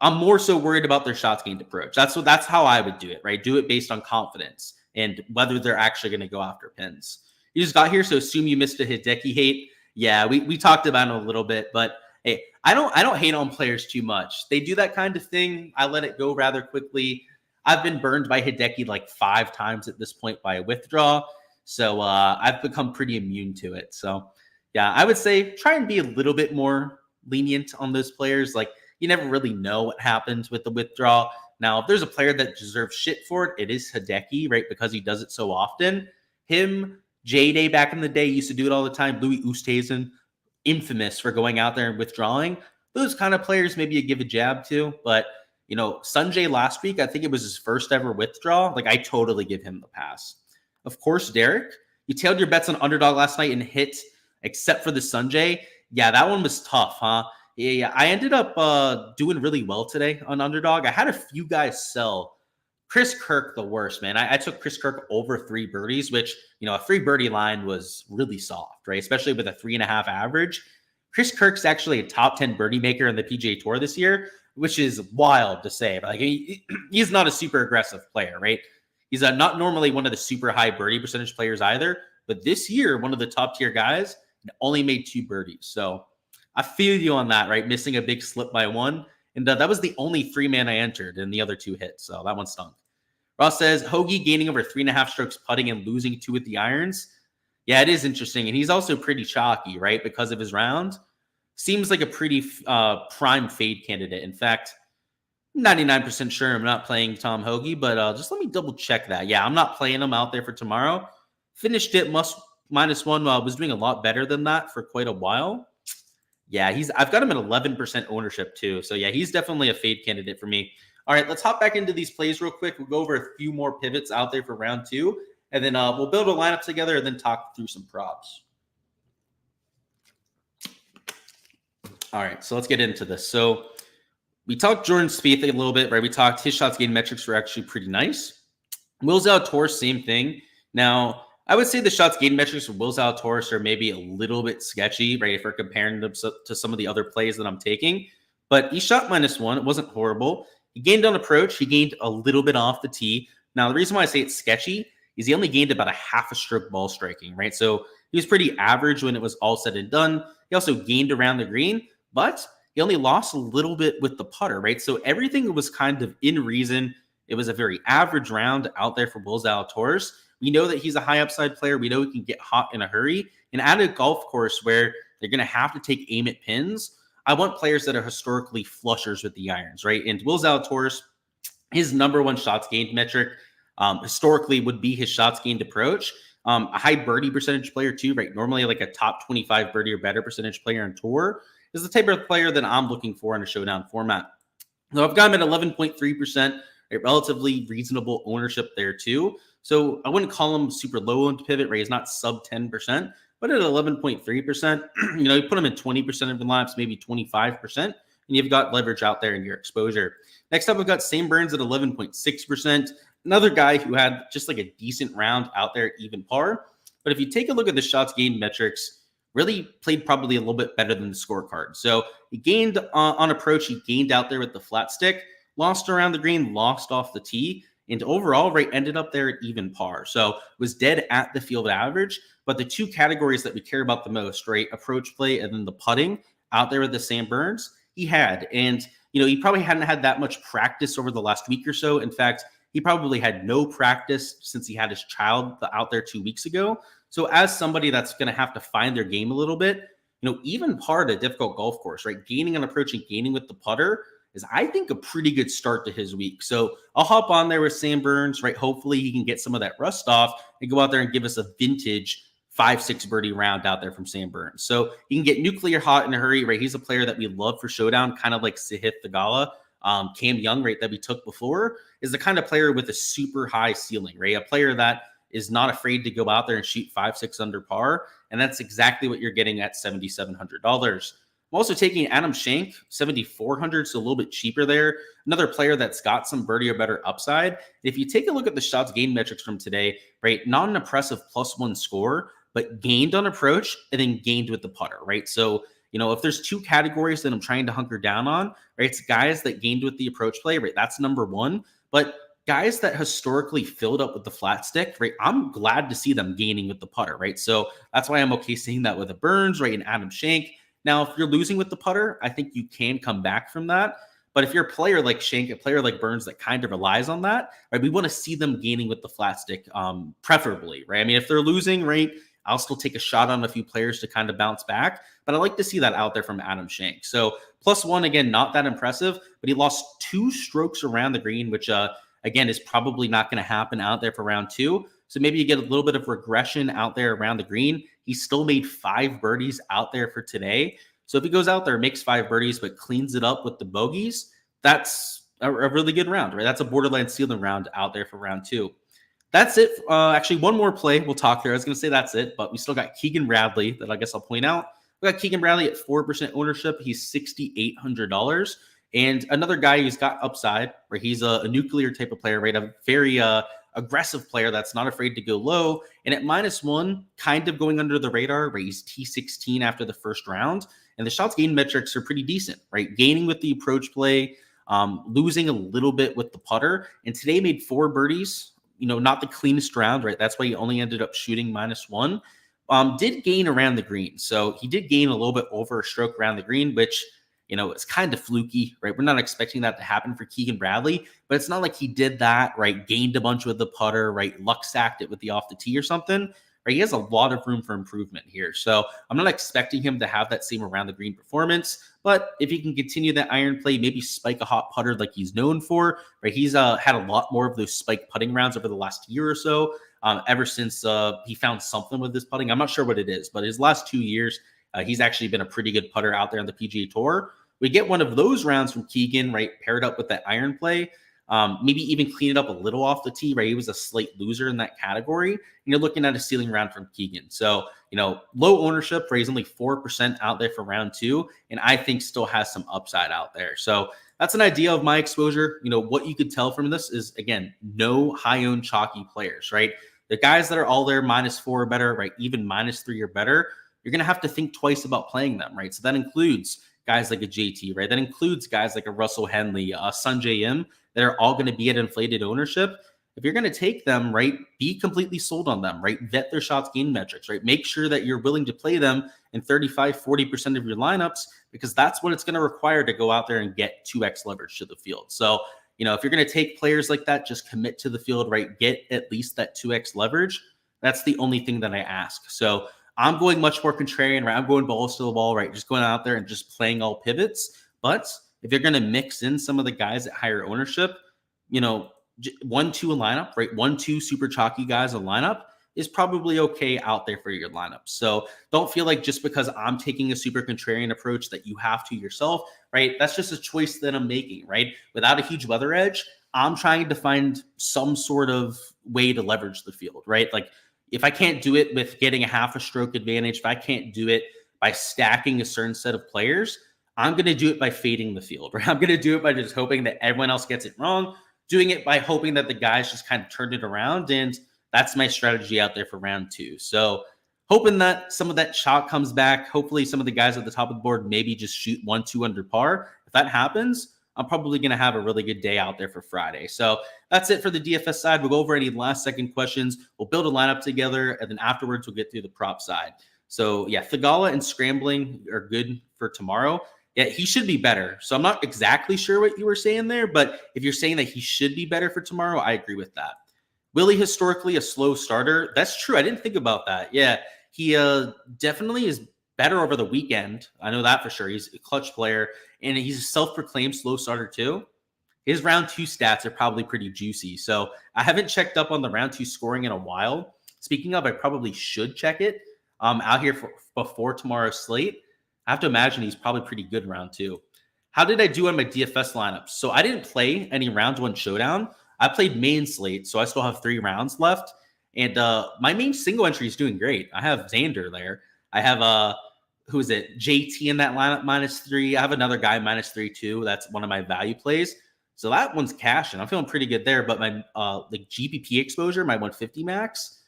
I'm more so worried about their shots gained approach. That's how I would do it, right? Do it based on confidence and whether they're actually going to go after pins. You just got here, so assume you missed a Hideki hate. Yeah, we talked about it a little bit, but hey, I don't hate on players too much. They do that kind of thing. I let it go rather quickly. I've been burned by Hideki like 5 times at this point by a withdraw. So I've become pretty immune to it. So yeah, I would say try and be a little bit more lenient on those players. Like you never really know what happens with the withdrawal. Now, if there's a player that deserves shit for it, it is Hideki, right? Because he does it so often. Him, J-Day back in the day used to do it all the time. Louis Oosthuizen, infamous for going out there and withdrawing. Those kind of players maybe you give a jab to. But, Sanjay last week, I think it was his first ever withdrawal. Like, I totally give him the pass. Of course, Derek, you tailed your bets on Underdog last night and hit, except for the Sanjay. Yeah, that one was tough, huh? Yeah. I ended up doing really well today on Underdog. I had a few guys sell. Chris Kirk, the worst, man. I took Chris Kirk over 3 birdies, which, a 3 birdie line was really soft, right? Especially with a 3.5 average. Chris Kirk's actually a top 10 birdie maker in the PGA Tour this year, which is wild to say. But he's not a super aggressive player, right? He's not normally one of the super high birdie percentage players either. But this year, one of the top tier guys only made 2 birdies. So I feel you on that, right? Missing a big slip by 1. And that was the only 3-man I entered, and the other 2 hit. So that one stunk. Ross says, Hoagie gaining over 3.5 strokes putting and losing 2 with the irons. Yeah, it is interesting. And he's also pretty chalky, right? Because of his round. Seems like a pretty prime fade candidate. In fact, 99% sure I'm not playing Tom Hoagie, but just let me double check that. Yeah, I'm not playing him out there for tomorrow. Finished it -1. Was doing a lot better than that for quite a while. Yeah, I've got him at 11% ownership too. So yeah, he's definitely a fade candidate for me. All right, let's hop back into these plays real quick. We'll go over a few more pivots out there for round 2, and then we'll build a lineup together and then talk through some props. All right, so let's get into this. So we talked Jordan Spieth a little bit, right? We talked his shots gained metrics were actually pretty nice. Will Zalatoris, same thing. Now, I would say the shots gained metrics for Will Zalatoris are maybe a little bit sketchy, right? If we're comparing them to some of the other plays that I'm taking. But he shot -1. It wasn't horrible. He gained on approach. He gained a little bit off the tee. Now, the reason why I say it's sketchy is he only gained about a half a stroke ball striking, right? So he was pretty average when it was all said and done. He also gained around the green, but he only lost a little bit with the putter, right? So everything was kind of in reason. It was a very average round out there for Will Zalatoris. We know that he's a high upside player. We know he can get hot in a hurry. And at a golf course where they're going to have to take aim at pins, I want players that are historically flushers with the irons, right? And Will Zalatoris, his number 1 shots gained metric historically would be his shots gained approach. A high birdie percentage player too, right? Normally like a top 25 birdie or better percentage player on tour is the type of player that I'm looking for in a showdown format. So I've got him at 11.3%, a relatively reasonable ownership there too. So I wouldn't call him super low on pivot, right? He's not sub 10%. But at 11.3%, you put them in 20% of the laps, maybe 25%, and you've got leverage out there in your exposure. Next up, we've got Sam Burns at 11.6%. Another guy who had just like a decent round out there at even par. But if you take a look at the shots gained metrics, really played probably a little bit better than the scorecard. So he gained on approach, he gained out there with the flat stick, lost around the green, lost off the tee. And overall, right, ended up there at even par. So was dead at the field average. But the 2 categories that we care about the most, right, approach play and then the putting out there with the Sam Burns, he had. And, he probably hadn't had that much practice over the last week or so. In fact, he probably had no practice since he had his child out there 2 weeks ago. So as somebody that's going to have to find their game a little bit, even par at a difficult golf course, right, gaining on approach and gaining with the putter is, I think, a pretty good start to his week. So I'll hop on there with Sam Burns, right? Hopefully he can get some of that rust off and go out there and give us a vintage 5-6 birdie round out there from Sam Burns. So he can get nuclear hot in a hurry, right? He's a player that we love for Showdown, kind of like Sahith Theegala. Cam Young, right, that we took before, is the kind of player with a super high ceiling, right? A player that is not afraid to go out there and shoot 5-6 under par. And that's exactly what you're getting at $7,700. I'm also taking Adam Schenk, $7,400, so a little bit cheaper there. Another player that's got some birdie or better upside. If you take a look at the shots gained metrics from today, right, not an impressive +1 score, but gained on approach and then gained with the putter, right? So, if there's 2 categories that I'm trying to hunker down on, right, it's guys that gained with the approach play, right? That's number 1. But guys that historically filled up with the flat stick, right, I'm glad to see them gaining with the putter, right? So that's why I'm okay seeing that with a Burns, right, and Adam Schenk. Now, if you're losing with the putter, I think you can come back from that. But if you're a player like Shank, a player like Burns that kind of relies on that, right, we want to see them gaining with the flat stick, preferably, right? I mean, if they're losing, right, I'll still take a shot on a few players to kind of bounce back, but I like to see that out there from Adam Shank. So +1, again, not that impressive, but he lost 2 strokes around the green, which, again, is probably not going to happen out there for round 2. So maybe you get a little bit of regression out there around the green. He still made 5 birdies out there for today. So if he goes out there, makes 5 birdies, but cleans it up with the bogeys, that's a really good round, right? That's a borderline ceiling round out there for round 2. That's it. Actually, one more play we'll talk there. I was going to say that's it, but we still got Keegan Bradley that I guess I'll point out. We got Keegan Bradley at 4% ownership. He's $6,800. And another guy who's got upside, where he's a nuclear type of player, right? A very aggressive player that's not afraid to go low. And at -1, kind of going under the radar, right? He's T16 after the first round. And the shots gained metrics are pretty decent, right? Gaining with the approach play, losing a little bit with the putter. And today made 4 birdies. Not the cleanest round, right? That's why he only ended up shooting -1. Did gain around the green. So he did gain a little bit over a stroke around the green, which, it's kind of fluky, right? We're not expecting that to happen for Keegan Bradley, but it's not like he did that, right? Gained a bunch with the putter, right? Luck sacked it with the off the tee or something, right? He has a lot of room for improvement here. So I'm not expecting him to have that same around the green performance, but if he can continue that iron play, maybe spike a hot putter like he's known for, right? He's had a lot more of those spike putting rounds over the last year or so, ever since he found something with his putting. I'm not sure what it is, but his last 2 years, he's actually been a pretty good putter out there on the PGA Tour. We get one of those rounds from Keegan, right, paired up with that iron play. Maybe even clean it up a little off the tee, right? He was a slight loser in that category. And you're looking at a ceiling round from Keegan. So, low ownership, right? He's only 4% out there for round 2, and I think still has some upside out there. So that's an idea of my exposure. What you could tell from this is, again, no high-owned chalky players, right? The guys that are all there -4 or better, right? Even -3 or better, you're going to have to think twice about playing them, right? So that includes guys like a JT, right? That includes guys like a Russell Henley, Sungjae Im, that are all going to be at inflated ownership. If you're going to take them, right, be completely sold on them, right? Vet their shots gain metrics, right? Make sure that you're willing to play them in 35, 40% of your lineups, because that's what it's going to require to go out there and get 2x leverage to the field. So, if you're going to take players like that, just commit to the field, right? Get at least that 2x leverage. That's the only thing that I ask. So I'm going much more contrarian, right? I'm going balls to the wall, right? Just going out there and just playing all pivots. But if you're going to mix in some of the guys at higher ownership, 1-2 a lineup, right? 1-2 super chalky guys a lineup is probably okay out there for your lineup. So don't feel like just because I'm taking a super contrarian approach that you have to yourself, right? That's just a choice that I'm making, right? Without a huge weather edge, I'm trying to find some sort of way to leverage the field, right? Like, if I can't do it with getting a half a stroke advantage, if I can't do it by stacking a certain set of players, I'm going to do it by fading the field, right? I'm going to do it by just hoping that everyone else gets it wrong, doing it by hoping that the guys just kind of turned it around. And that's my strategy out there for round 2. So hoping that some of that shot comes back. Hopefully some of the guys at the top of the board maybe just shoot 1-2 under par. If that happens, I'm probably going to have a really good day out there for Friday. So that's it for the DFS side. We'll go over any last second questions. We'll build a lineup together, and then afterwards we'll get through the prop side. So yeah, Thigala and Scrambling are good for tomorrow. Yeah, he should be better. So I'm not exactly sure what you were saying there, but if you're saying that he should be better for tomorrow, I agree with that. Willie, historically a slow starter. That's true. I didn't think about that. Yeah, he definitely is better over the weekend. I know that for sure. He's a clutch player, and he's a self-proclaimed slow starter too. His round 2 stats are probably pretty juicy. So I haven't checked up on the round 2 scoring in a while. Speaking of, I probably should check it out here before tomorrow's slate. I have to imagine he's probably pretty good round 2. How did I do on my DFS lineups? So I didn't play any round 1 showdown. I played main slate, so I still have 3 rounds left. And my main single entry is doing great. I have Xander there. I have who is it? JT in that lineup -3. I have another guy -3 too. That's one of my value plays. So that one's cashing. I'm feeling pretty good there. But my like GPP exposure, my 150 max,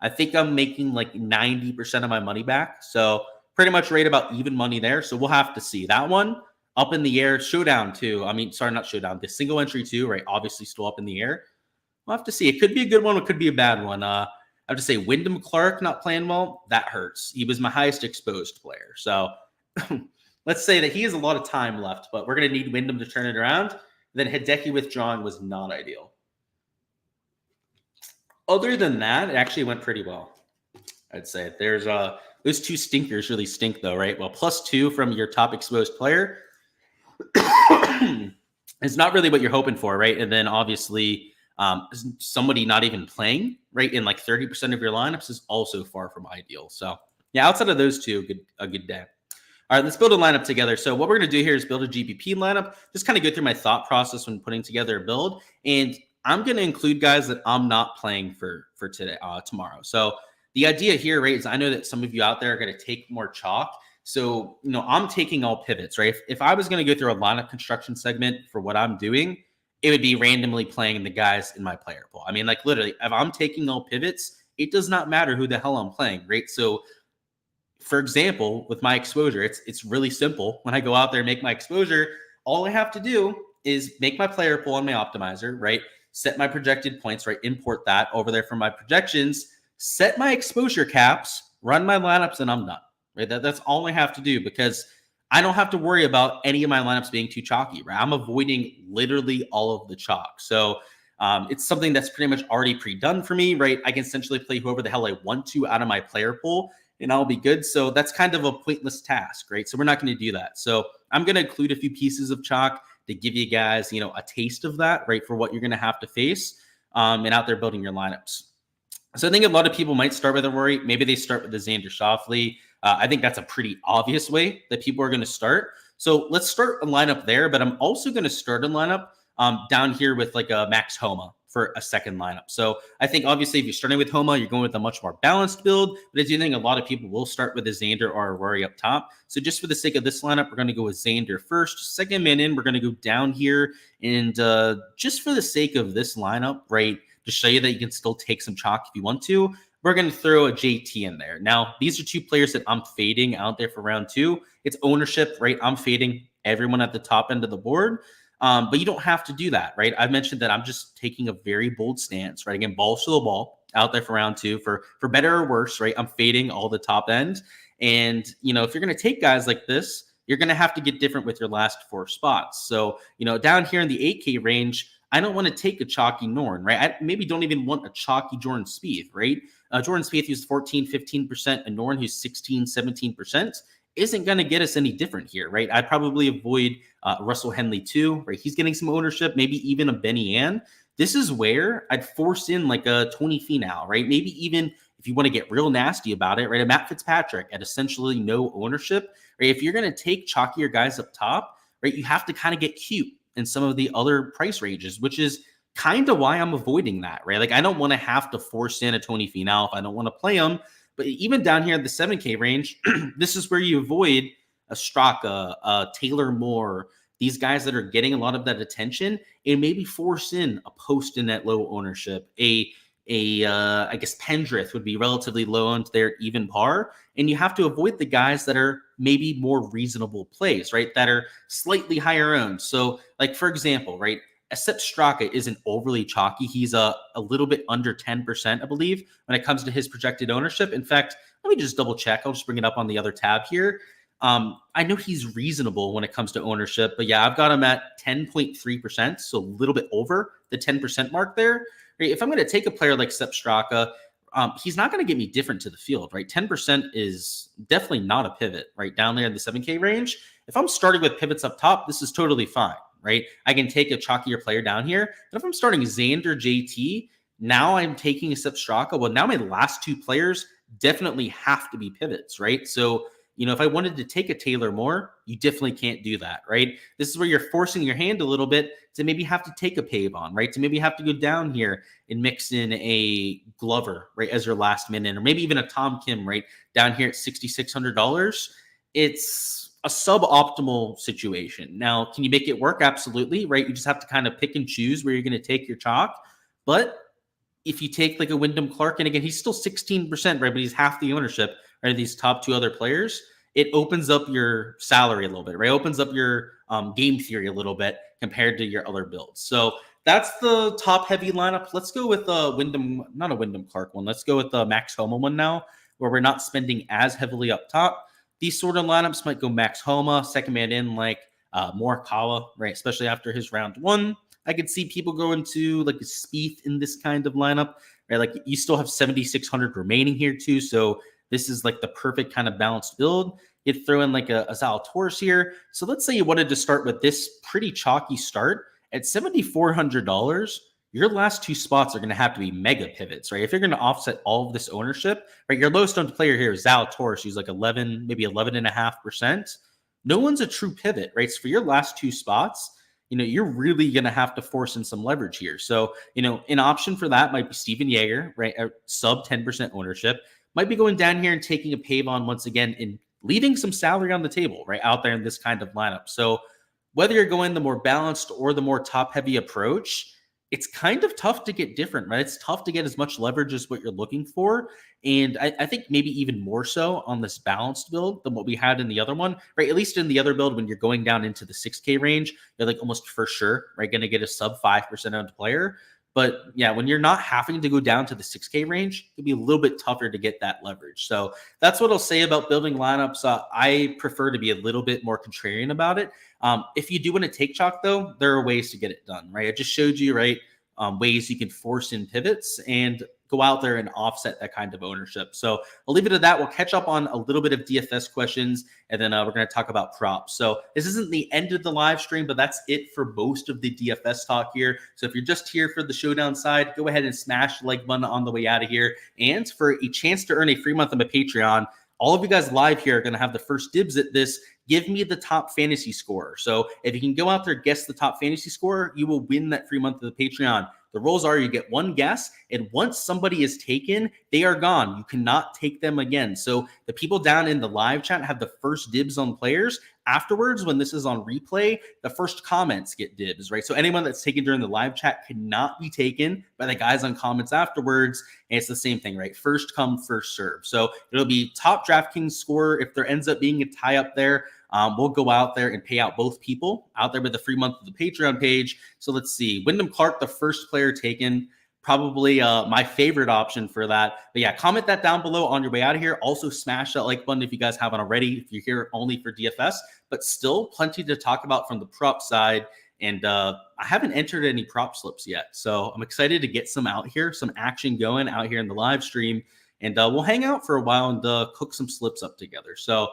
I think I'm making like 90% of my money back. So pretty much right about even money there. So we'll have to see. That one up in the air. Showdown too. I mean, sorry, not Showdown. The single entry too, right? Obviously still up in the air. We'll have to see. It could be a good one. It could be a bad one. I have to say Wyndham Clark not playing well. That hurts. He was my highest exposed player. So let's say that he has a lot of time left, but we're going to need Wyndham to turn it around. Then Hideki withdrawing was not ideal. Other than that, it actually went pretty well. I'd say there's those two stinkers really stink though, right? Well, +2 from your top exposed player is not really what you're hoping for, right? And then obviously somebody not even playing, right, in like 30% of your lineups is also far from ideal. So yeah, outside of those two, a good day. All right, let's build a lineup together. So what we're going to do here is build a GPP lineup, just kind of go through my thought process when putting together a build. And I'm going to include guys that I'm not playing for today, tomorrow. So the idea here, right, is I know that some of you out there are going to take more chalk. So, I'm taking all pivots, right? If I was going to go through a lineup construction segment for what I'm doing, it would be randomly playing the guys in my player pool. I mean, like literally, if I'm taking all pivots, it does not matter who the hell I'm playing, right? So, for example, with my exposure, it's really simple. When I go out there and make my exposure, all I have to do is make my player pool on my optimizer, right? Set my projected points, right? Import that over there from my projections, set my exposure caps, run my lineups, and I'm done, right? That's all I have to do because I don't have to worry about any of my lineups being too chalky, right? I'm avoiding literally all of the chalk. So it's something that's pretty much already pre-done for me, right? I can essentially play whoever the hell I want to out of my player pool and I'll be good. So that's kind of a pointless task, right? So we're not going to do that. So I'm going to include a few pieces of chalk to give you guys, a taste of that, right? For what you're going to have to face and out there building your lineups. So I think a lot of people might start with a Rory. Maybe they start with the Xander Schauffele. I think that's a pretty obvious way that people are going to start. So let's start a lineup there, but I'm also going to start a lineup down here with like a Max Homa for a second lineup. So I think obviously if you're starting with Homa, you're going with a much more balanced build, but I do think a lot of people will start with a Xander or a Rory up top. So just for the sake of this lineup, we're going to go with Xander first. Second man in, we're going to go down here. And just for the sake of this lineup, right, to show you that you can still take some chalk if you want to, we're going to throw a JT in there. Now, these are two players that I'm fading out there for round 2. It's ownership, right? I'm fading everyone at the top end of the board. But you don't have to do that, right? I've mentioned that I'm just taking a very bold stance, right? Again, balls to the ball out there for round 2 for better or worse, right? I'm fading all the top end. And, if you're going to take guys like this, you're going to have to get different with your last 4 spots. So, down here in the 8K range, I don't want to take a chalky Norn, right? I maybe don't even want a chalky Jordan Spieth, right? Jordan Spieth, who's 14, 15%, and Norn, who's 16, 17%, isn't going to get us any different here, right? I'd probably avoid Russell Henley too, right? He's getting some ownership, maybe even a Benny Ann. This is where I'd force in like a Tony Finau, right? Maybe even if you want to get real nasty about it, right? A Matt Fitzpatrick at essentially no ownership, right? If you're going to take chalkier guys up top, right, you have to kind of get cute in some of the other price ranges, which is kind of why I'm avoiding that, right? Like I don't want to have to force in a Tony Finau if I don't want to play him. But even down here at the 7K range, this is where you avoid a Straka, a Taylor Moore, these guys that are getting a lot of that attention, and maybe force in a post in that low ownership. I guess Pendrith would be relatively low on their even par, and you have to avoid the guys that are maybe more reasonable plays, right? That are slightly higher owned. So, like for example, right? Except Straka isn't overly chalky. He's a little bit under 10%, I believe, when it comes to his projected ownership. In fact, let me just double check. I'll just bring it up on the other tab here. I know he's reasonable when it comes to ownership, but yeah, I've got him at 10.3%, so a little bit over the 10% mark there. Right? If I'm going to take a player like Sepp Straka, he's not going to get me different to the field, right? 10% is definitely not a pivot, right? Down there in the 7K range. If I'm starting with pivots up top, this is totally fine. Right? I can take a chalkier player down here. But if I'm starting Xander JT, now I'm taking a Sepp Straka. Well, now my last 2 players definitely have to be pivots, right? So, if I wanted to take a Taylor Moore, you definitely can't do that, right? This is where you're forcing your hand a little bit to maybe have to take a Pavon, right? To maybe have to go down here and mix in a Glover, right, as your last minute, or maybe even a Tom Kim, right, down here at $6,600. It's a suboptimal situation. Now, can you make it work? Absolutely, right? You just have to kind of pick and choose where you're going to take your chalk. But if you take like a Wyndham Clark, and again, he's still 16%, right? But he's half the ownership, right? These top 2 other players, it opens up your salary a little bit, right? Opens up your game theory a little bit compared to your other builds. So that's the top heavy lineup. Let's go with Wyndham, not a Wyndham Clark one. Let's go with the Max Homa one now, where we're not spending as heavily up top. These sort of lineups might go Max Homa, second man in like Morikawa, right? Especially after his round one. I could see people going to like a Spieth in this kind of lineup, right? Like you still have 7,600 remaining here too. So this is like the perfect kind of balanced build. You'd throw in like a Zalatoris here. So let's say you wanted to start with this pretty chalky start at $7,400. Your last two spots are going to have to be mega pivots, right? If you're going to offset all of this ownership, right? Your lowest owned player here is Zalatoris, who's like 11, maybe 11.5%. No one's a true pivot, right? So for your last two spots, you're really going to have to force in some leverage here. So, an option for that might be Steven Yeager, right? At sub 10% ownership. Might be going down here and taking a Pavon once again and leaving some salary on the table, right? Out there in this kind of lineup. So whether you're going the more balanced or the more top heavy approach, it's kind of tough to get different, right? It's tough to get as much leverage as what you're looking for. And I think maybe even more so on this balanced build than what we had in the other one, right? At least in the other build, when you're going down into the 6K range, you're like almost for sure, right? Going to get a sub 5% owned player. But yeah, when you're not having to go down to the 6K range, it'd be a little bit tougher to get that leverage. So that's what I'll say about building lineups. I prefer to be a little bit more contrarian about it. If you do want to take chalk, though, there are ways to get it done, right? I just showed you, right, ways you can force in pivots and go out there and offset that kind of ownership. So I'll leave it at that. We'll catch up on a little bit of DFS questions, and then we're going to talk about props. So this isn't the end of the live stream, but that's it for most of the DFS talk here. So if you're just here for the Showdown side, go ahead and smash the like button on the way out of here. And for a chance to earn a free month on my Patreon, all of you guys live here are going to have the first dibs at this. Give me the top fantasy scorer. So if you can go out there, guess the top fantasy scorer, you will win that free month of the Patreon. The rules are you get one guess, and once somebody is taken, they are gone. You cannot take them again. So the people down in the live chat have the first dibs on players. Afterwards, when this is on replay, the first comments get dibs, right? So anyone that's taken during the live chat cannot be taken by the guys on comments afterwards. And it's the same thing, right? First come, first serve. So it'll be top Draftkings scorer. If there ends up being a tie up there, we'll go out there and pay out both people out there with the free month of the Patreon page. So let's see. Wyndham Clark, the first player taken, probably my favorite option for that. But yeah, comment that down below on your way out of here. Also smash that like button if you guys haven't already, if you're here only for DFS, but still plenty to talk about from the prop side. And I haven't entered any prop slips yet. So I'm excited to get some out here, some action going out here in the live stream. And we'll hang out for a while and cook some slips up together. So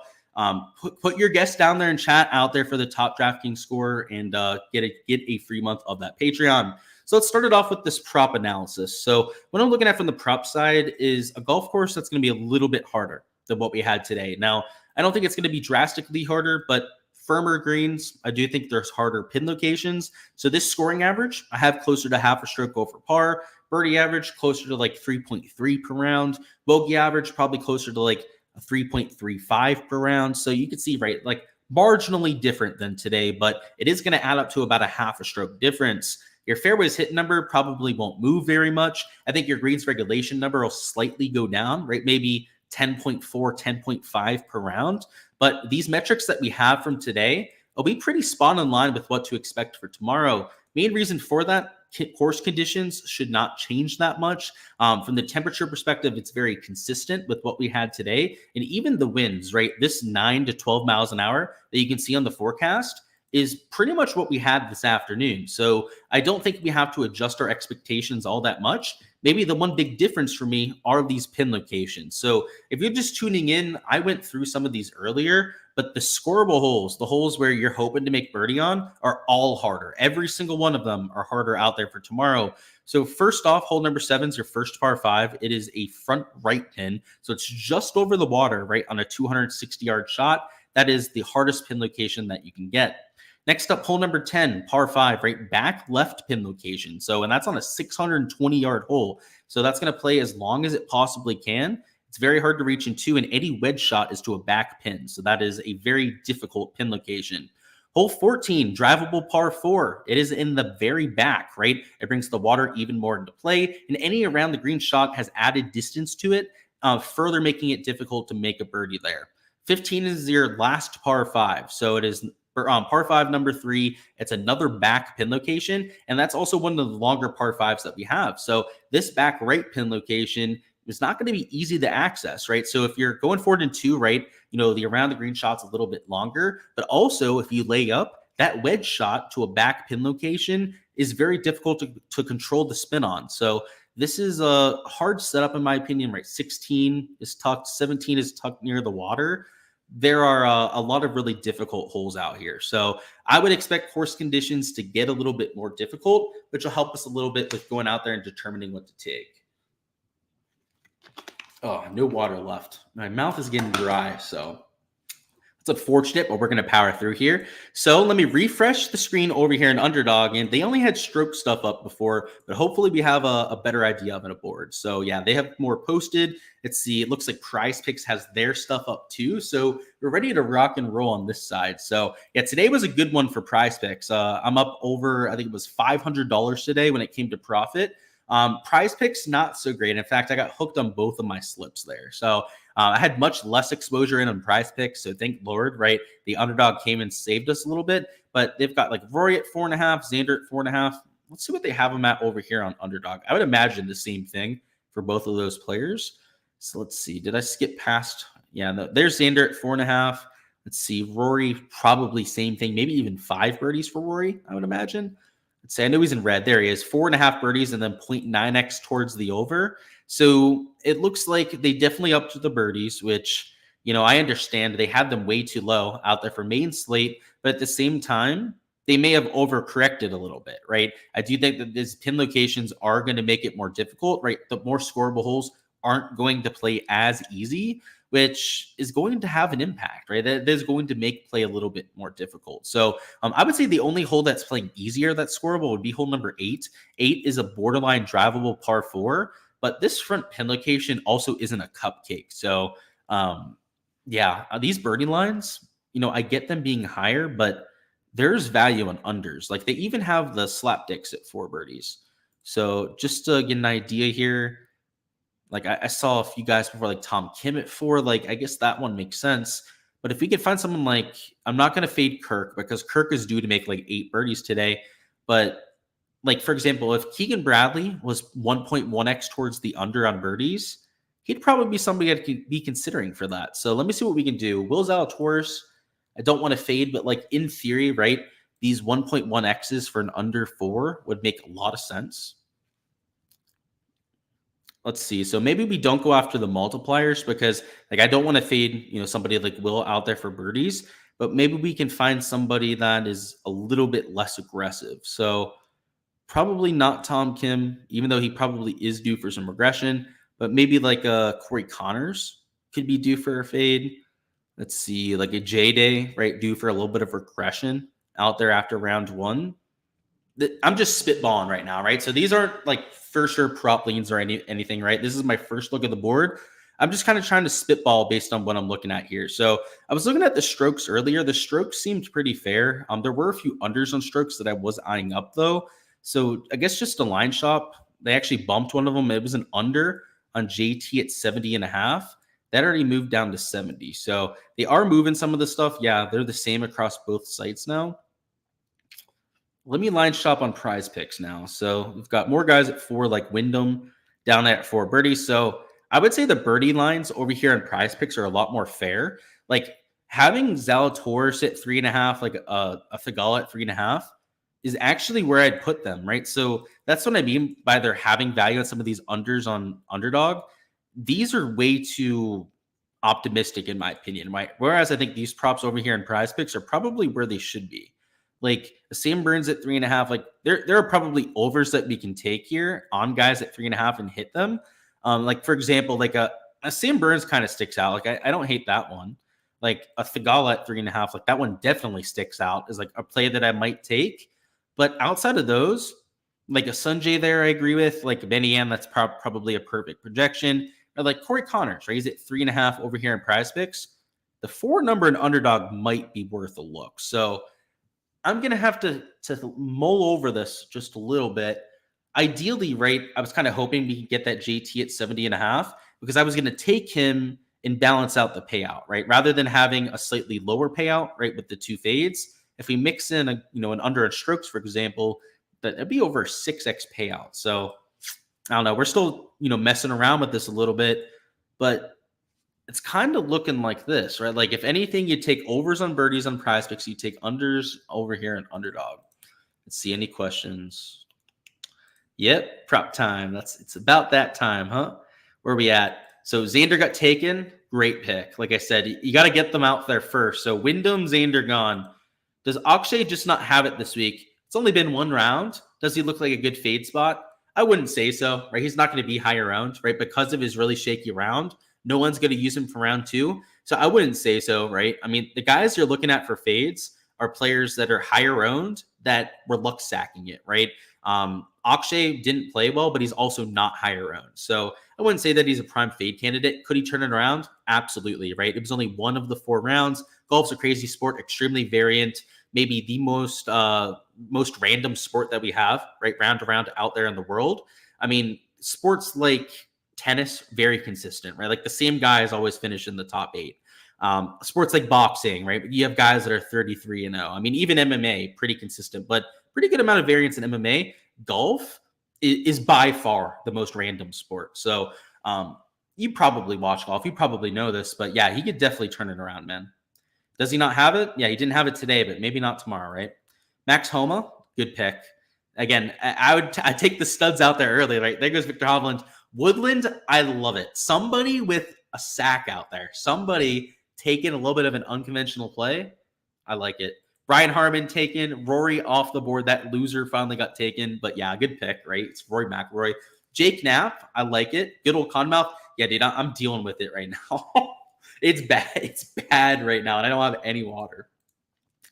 put your guests down there and chat out there for the top DraftKings score and get a free month of that Patreon. So let's start it off with this prop analysis. So what I'm looking at from the prop side is a golf course that's going to be a little bit harder than what we had today. Now, I don't think it's going to be drastically harder, but firmer greens, I do think there's harder pin locations. So this scoring average, I have closer to half a stroke over par. Birdie average, closer to like 3.3 per round. Bogey average, probably closer to like a 3.35 per round. So you can see, right, like marginally different than today, but it is going to add up to about a half a stroke difference. Your fairways hit number probably won't move very much. I think your greens regulation number will slightly go down, right? Maybe 10.4, 10.5 per round. But these metrics that we have from today will be pretty spot on line with what to expect for tomorrow. Main reason for that, course conditions should not change that much. From the temperature perspective, it's very consistent with what we had today. And even the winds, right? This 9 to 12 miles an hour that you can see on the forecast is pretty much what we had this afternoon. So I don't think we have to adjust our expectations all that much. Maybe the one big difference for me are these pin locations. So if you're just tuning in, I went through some of these earlier, but the scoreable holes, the holes where you're hoping to make birdie on, are all harder. Every single one of them are harder out there for tomorrow. So first off, hole number 7 is your first par 5. It is a front right pin. So it's just over the water, right, on a 260-yard shot. That is the hardest pin location that you can get. Next up, hole number 10, par 5, right back left pin location. So, and that's on a 620-yard hole. So that's going to play as long as it possibly can. It's very hard to reach into, and any wedge shot is to a back pin. So that is a very difficult pin location. Hole 14, drivable par 4. It is in the very back, right? It brings the water even more into play, and any around the green shot has added distance to it, further making it difficult to make a birdie there. 15 is your last par 5. So it is par 5, number 3. It's another back pin location, and that's also one of the longer par 5s that we have. So this back right pin location it's not going to be easy to access, right? So if you're going forward in 2, right, the around the green shot's a little bit longer, but also if you lay up, that wedge shot to a back pin location is very difficult to control the spin on. So this is a hard setup in my opinion, right? 16 is tucked, 17 is tucked near the water. There are a lot of really difficult holes out here. So I would expect course conditions to get a little bit more difficult, which will help us a little bit with going out there and determining what to take. Oh, no water left. My mouth is getting dry, so it's unfortunate, but we're going to power through here. So let me refresh the screen over here in Underdog, and they only had stroke stuff up before, but hopefully we have a better idea of it aboard. So yeah, they have more posted. Let's see. It looks like PrizePicks has their stuff up too. So we're ready to rock and roll on this side. So yeah, today was a good one for PrizePicks. I'm up over, I think it was $500 today when it came to profit. PrizePicks, not so great. In fact, I got hooked on both of my slips there. So I had much less exposure in on PrizePicks. So thank Lord, right? The Underdog came and saved us a little bit, but they've got like Rory at 4.5, Xander at 4.5. Let's see what they have them at over here on Underdog. I would imagine the same thing for both of those players. So let's see. Did I skip past? Yeah, no, there's Xander at 4.5. Let's see. Rory, probably same thing. Maybe even 5 birdies for Rory, I would imagine. Let's say I know he's in red. There he is. 4.5 birdies and then 0.9x towards the over. So it looks like they definitely upped the birdies, which, I understand they had them way too low out there for main slate. But at the same time, they may have overcorrected a little bit, right? I do think that these pin locations are going to make it more difficult, right? The more scoreable holes aren't going to play as easy, which is going to have an impact, right? That is going to make play a little bit more difficult. So I would say the only hole that's playing easier that's scoreable would be hole number 8. 8 is a borderline drivable par 4, but this front pin location also isn't a cupcake. So yeah, these birdie lines, I get them being higher, but there's value on unders. Like they even have the slapdicks at 4 birdies. So just to get an idea here, like I saw a few guys before, like Tom Kim at 4. Like I guess that one makes sense. But if we could find someone like, I'm not going to fade Kirk because Kirk is due to make like 8 birdies today. But like, for example, if Keegan Bradley was 1.1x towards the under on birdies, he'd probably be somebody I'd be considering for that. So let me see what we can do. Will Zalatoris, I don't want to fade, but like in theory, right, these 1.1x's for an under 4 would make a lot of sense. Let's see. So maybe we don't go after the multipliers because like I don't want to fade, somebody like Will out there for birdies, but maybe we can find somebody that is a little bit less aggressive. So probably not Tom Kim, even though he probably is due for some regression, but maybe like Corey Connors could be due for a fade. Let's see, like a J-Day, right? Due for a little bit of regression out there after round 1. I'm just spitballing right now, right? So these aren't like for sure prop leans or anything, right? This is my first look at the board. I'm just kind of trying to spitball based on what I'm looking at here. So I was looking at the strokes earlier. The strokes seemed pretty fair. There were a few unders on strokes that I was eyeing up though. So I guess just a line shop, they actually bumped one of them. It was an under on JT at 70.5. That already moved down to 70. So they are moving some of the stuff. Yeah, they're the same across both sites now. Let me line shop on PrizePicks now. So we've got more guys at 4, like Wyndham down there at 4 birdies. So I would say the birdie lines over here on PrizePicks are a lot more fair. Like having Zalatoris at 3.5, like a Thigala at 3.5 is actually where I'd put them, right? So that's what I mean by they're having value on some of these unders on Underdog. These are way too optimistic in my opinion, right? Whereas I think these props over here in PrizePicks are probably where they should be. Like Sam Burns at 3.5, like there are probably overs that we can take here on guys at 3.5 and hit them. Like for example, like a Sam Burns kind of sticks out. Like I don't hate that one. Like a Thigala at 3.5, like that one definitely sticks out as like a play that I might take. But outside of those, like a Sanjay there, I agree with. Like Benny Ann, that's probably a perfect projection. Or like Corey Connors, right? He's at 3.5 over here in PrizePicks. The 4 number in Underdog might be worth a look. So I'm going to have to mull over this just a little bit. Ideally, right, I was kind of hoping we could get that JT at 70.5 because I was going to take him and balance out the payout, right? Rather than having a slightly lower payout, right, with the 2 fades. If we mix in an under on strokes, for example, that'd be over 6x payout. So I don't know. We're still, messing around with this a little bit, but it's kind of looking like this, right? Like if anything, you take overs on birdies on prize picks, you take unders over here in underdog. Let's see any questions. Yep, prop time. It's about that time, huh? Where are we at? So Xander got taken. Great pick. Like I said, you got to get them out there first. So Wyndham, Xander gone. Does Akshay just not have it this week? It's only been one round. Does he look like a good fade spot? I wouldn't say so, right? He's not going to be higher round, right? Because of his really shaky round. No one's going to use him for round 2. So I wouldn't say so, right? I mean, the guys you're looking at for fades are players that are higher owned that were luck sacking it, right? Akshay didn't play well, but he's also not higher owned. So I wouldn't say that he's a prime fade candidate. Could he turn it around? Absolutely, right? It was only one of the 4 rounds. Golf's a crazy sport, extremely variant, maybe the most random sport that we have, right? Round to round out there in the world. I mean, sports like tennis, very consistent, right? Like the same guys always finish in the top 8. Sports like boxing, right? You have guys that are 33-0. I mean, even MMA, pretty consistent, but pretty good amount of variance in MMA. Golf is by far the most random sport. So you probably watch golf. You probably know this, but yeah, he could definitely turn it around, man. Does he not have it? Yeah, he didn't have it today, but maybe not tomorrow, right? Max Homa, good pick. Again, I'd take the studs out there early, right? There goes Victor Hovland. Woodland, I love it. Somebody with a sack out there. Somebody taking a little bit of an unconventional play. I like it. Brian Harman taken. Rory off the board. That loser finally got taken. But yeah, good pick, right? It's Rory McIlroy. Jake Knapp, I like it. Good old Conmouth. Yeah, dude, I'm dealing with it right now. It's bad. It's bad right now, and I don't have any water.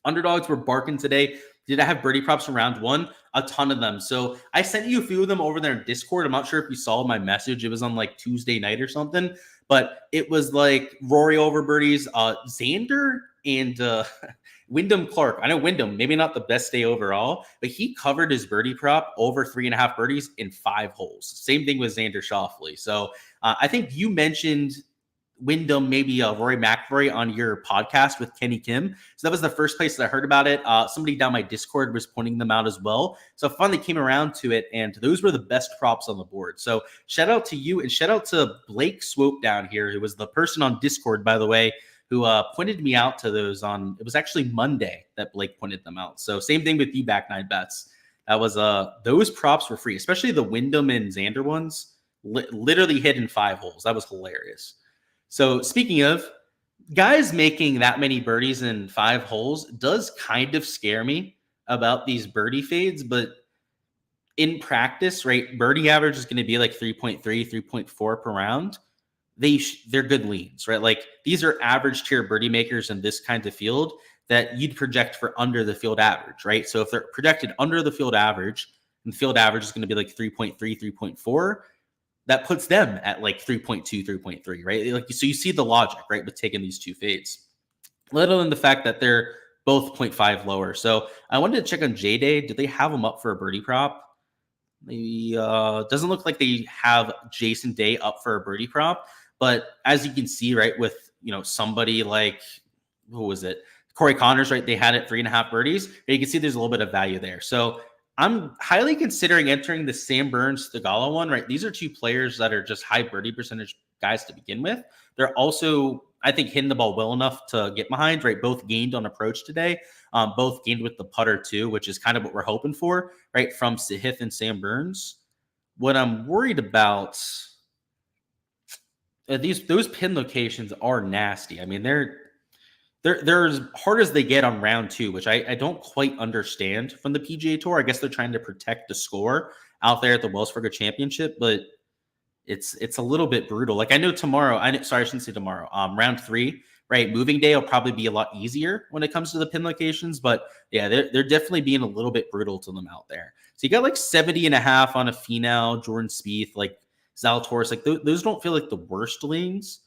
Underdogs were barking today. Did I have birdie props from round 1? A ton of them. So I sent you a few of them over there in Discord. I'm not sure if you saw my message. It was on like Tuesday night or something. But it was like Rory over birdies, Xander and Wyndham Clark. I know Wyndham, maybe not the best day overall, but he covered his birdie prop over 3.5 birdies in 5 holes. Same thing with Xander Schauffele. So I think you mentioned Wyndham, maybe Rory McIlroy on your podcast with Kenny Kim. So that was the first place that I heard about it. Somebody down my Discord was pointing them out as well. So I finally came around to it, and those were the best props on the board. So shout out to you, and shout out to Blake Swope down here, who was the person on Discord, by the way, who pointed me out to those on, it was actually Monday that Blake pointed them out. So same thing with you, Back 9 Bets. That was, those props were free, especially the Wyndham and Xander ones, literally hit in 5 holes. That was hilarious. So speaking of guys making that many birdies in 5 holes does kind of scare me about these birdie fades, but in practice, right, birdie average is going to be like 3.3, 3.4 per round. They're good leans, right? Like these are average tier birdie makers in this kind of field that you'd project for under the field average, right? So if they're projected under the field average, and the field average is going to be like 3.3, 3.4, that puts them at like 3.2, 3.3, right? Like, so you see the logic, right, with taking these 2 fades, let alone the fact that they're both 0.5 lower. So I wanted to check on J-Day. Do they have them up for a birdie prop? Maybe doesn't look like they have Jason Day up for a birdie prop, but as you can see, right, with somebody like, who was it? Corey Connors, right? They had it 3.5 birdies. You can see there's a little bit of value there. So I'm highly considering entering the Sam Burns Thigala one, right? These are 2 players that are just high birdie percentage guys to begin with. They're also, I think, hitting the ball well enough to get behind, right? Both gained on approach today. Both gained with the putter too, which is kind of what we're hoping for, right? From Sahith and Sam Burns. What I'm worried about, those pin locations are nasty. I mean, they're as hard as they get on round 2, which I don't quite understand from the PGA Tour. I guess they're trying to protect the score out there at the Wells Fargo Championship, but it's a little bit brutal. Like I know tomorrow, sorry, I shouldn't say tomorrow. Round 3, right? Moving day will probably be a lot easier when it comes to the pin locations, but yeah, they're definitely being a little bit brutal to them out there. So you got like 70.5 on a Finau, Jordan Spieth, like Zalatoris, like those don't feel like the worst leans.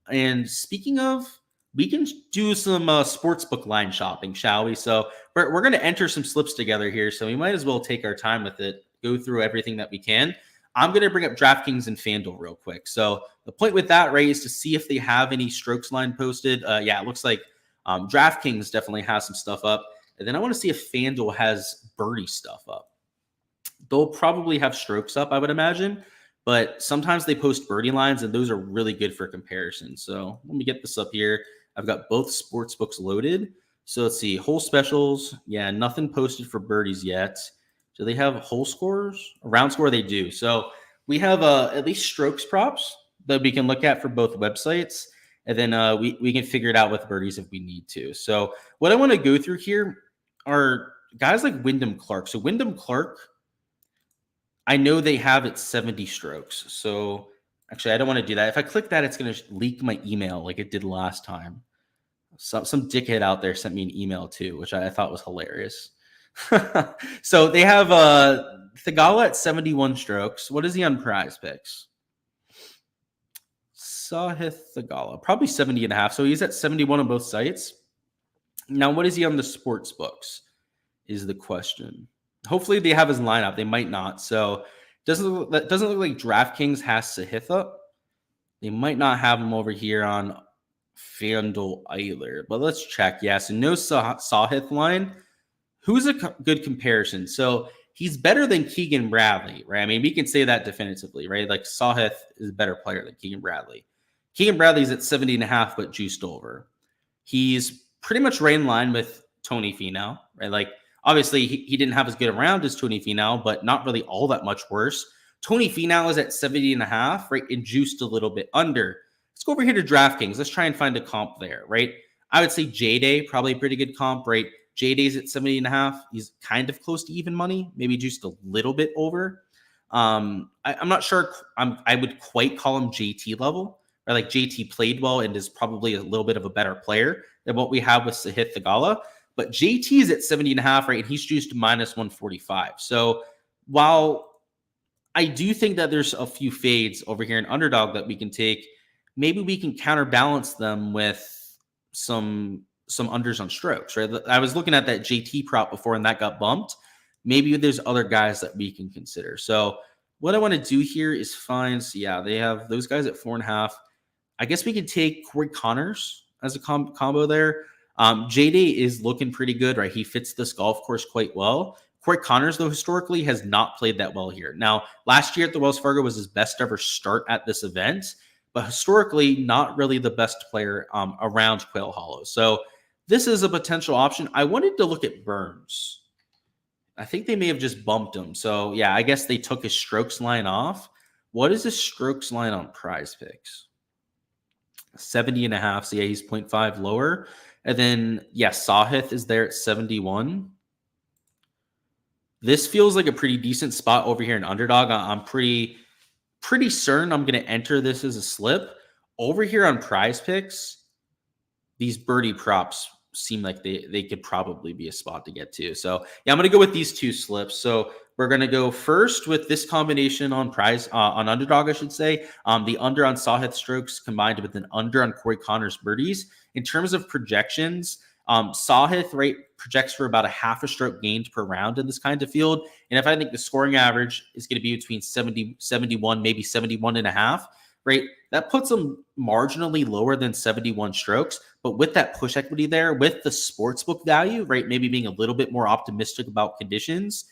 And speaking of, we can do some sportsbook line shopping, shall we? So we're going to enter some slips together here, so we might as well take our time with it, go through everything that we can. I'm going to bring up DraftKings and FanDuel real quick. So the point with that, Ray, is to see if they have any strokes line posted. Yeah, it looks like DraftKings definitely has some stuff up. And then I want to see if FanDuel has birdie stuff up. They'll probably have strokes up, I would imagine. but sometimes they post birdie lines, and those are really good for comparison. So let me get this up here. I've got both sports books loaded. So let's see, hole specials. Yeah, nothing posted for birdies yet. Do they have hole scores? A round score they do. So we have at least strokes props that we can look at for both websites. And then we can figure it out with birdies if we need to. So what I want to go through here are guys like Wyndham Clark. So Wyndham Clark, I know they have it 70 strokes. So actually, I don't want to do that. If I click that, it's going to leak my email like it did last time. Some dickhead out there sent me an email too, which I thought was hilarious. So they have Thigala at 71 strokes. What is he on Prize Picks? Sahith Thigala, probably 70 and a half. So he's at 71 on both sites. Now, what is he on the sports books is the question. Hopefully they have his lineup. They might not. So doesn't look like Draftkings has Sahitha. They might not have him over here on FanDuel either, but let's check. Yeah, so no Sahith line. Who's a good comparison? So he's better than Keegan Bradley, right? I mean, we can say that definitively, right? Like Sahith is a better player than Keegan Bradley. Keegan Bradley's at 70 and a half, but juiced over. He's pretty much right in line with Tony Finau, right? Like, obviously, he didn't have as good a round as Tony Finau, but not really all that much worse. Tony Finau is at 70 and a half, right? And juiced a little bit under. Let's go over here to DraftKings. Let's try and find a comp there, right? I would say J-Day, probably a pretty good comp, right? J-Day's at 70 and a half. He's kind of close to even money, maybe just a little bit over. I'm not sure I would quite call him JT level, right? Like JT played well and is probably a little bit of a better player than what we have with Sahith Thigala. But JT is at 70 and a half, right? And he's juiced minus 145. So while I do think that there's a few fades over here in Underdog that we can take, maybe we can counterbalance them with some unders on strokes, right? I was looking at that JT prop before and that got bumped. Maybe there's other guys that we can consider. So what I want to do here is find, so yeah, they have those guys at 4.5. I guess we could take Corey Connors as a combo there. J-Day is looking pretty good, right? He fits this golf course quite well. Corey Connors, though, historically has not played that well here. Now, last year at the Wells Fargo was his best ever start at this event, but historically not really the best player around Quail Hollow. So this is a potential option. I wanted to look at Burns. I think they may have just bumped him. So, yeah, I guess they took his strokes line off. What is his strokes line on Prize Picks? 70 and a half. So, yeah, he's 0.5 lower. And then, yeah, Sahith is there at 71. This feels like a pretty decent spot over here in Underdog. I'm pretty certain I'm going to enter this as a slip. Over here on Prize Picks, these birdie props seem like they could probably be a spot to get to. So, yeah, I'm going to go with these two slips. So we're going to go first with this combination on on Underdog, I should say. The under on Sahith strokes combined with an under on Corey Connors birdies. In terms of projections, Sahith rate projects for about a half a stroke gained per round in this kind of field. And if I think the scoring average is going to be between 70, 71, maybe 71 and a half, right? That puts them marginally lower than 71 strokes. But with that push equity there, with the sportsbook value, right? Maybe being a little bit more optimistic about conditions,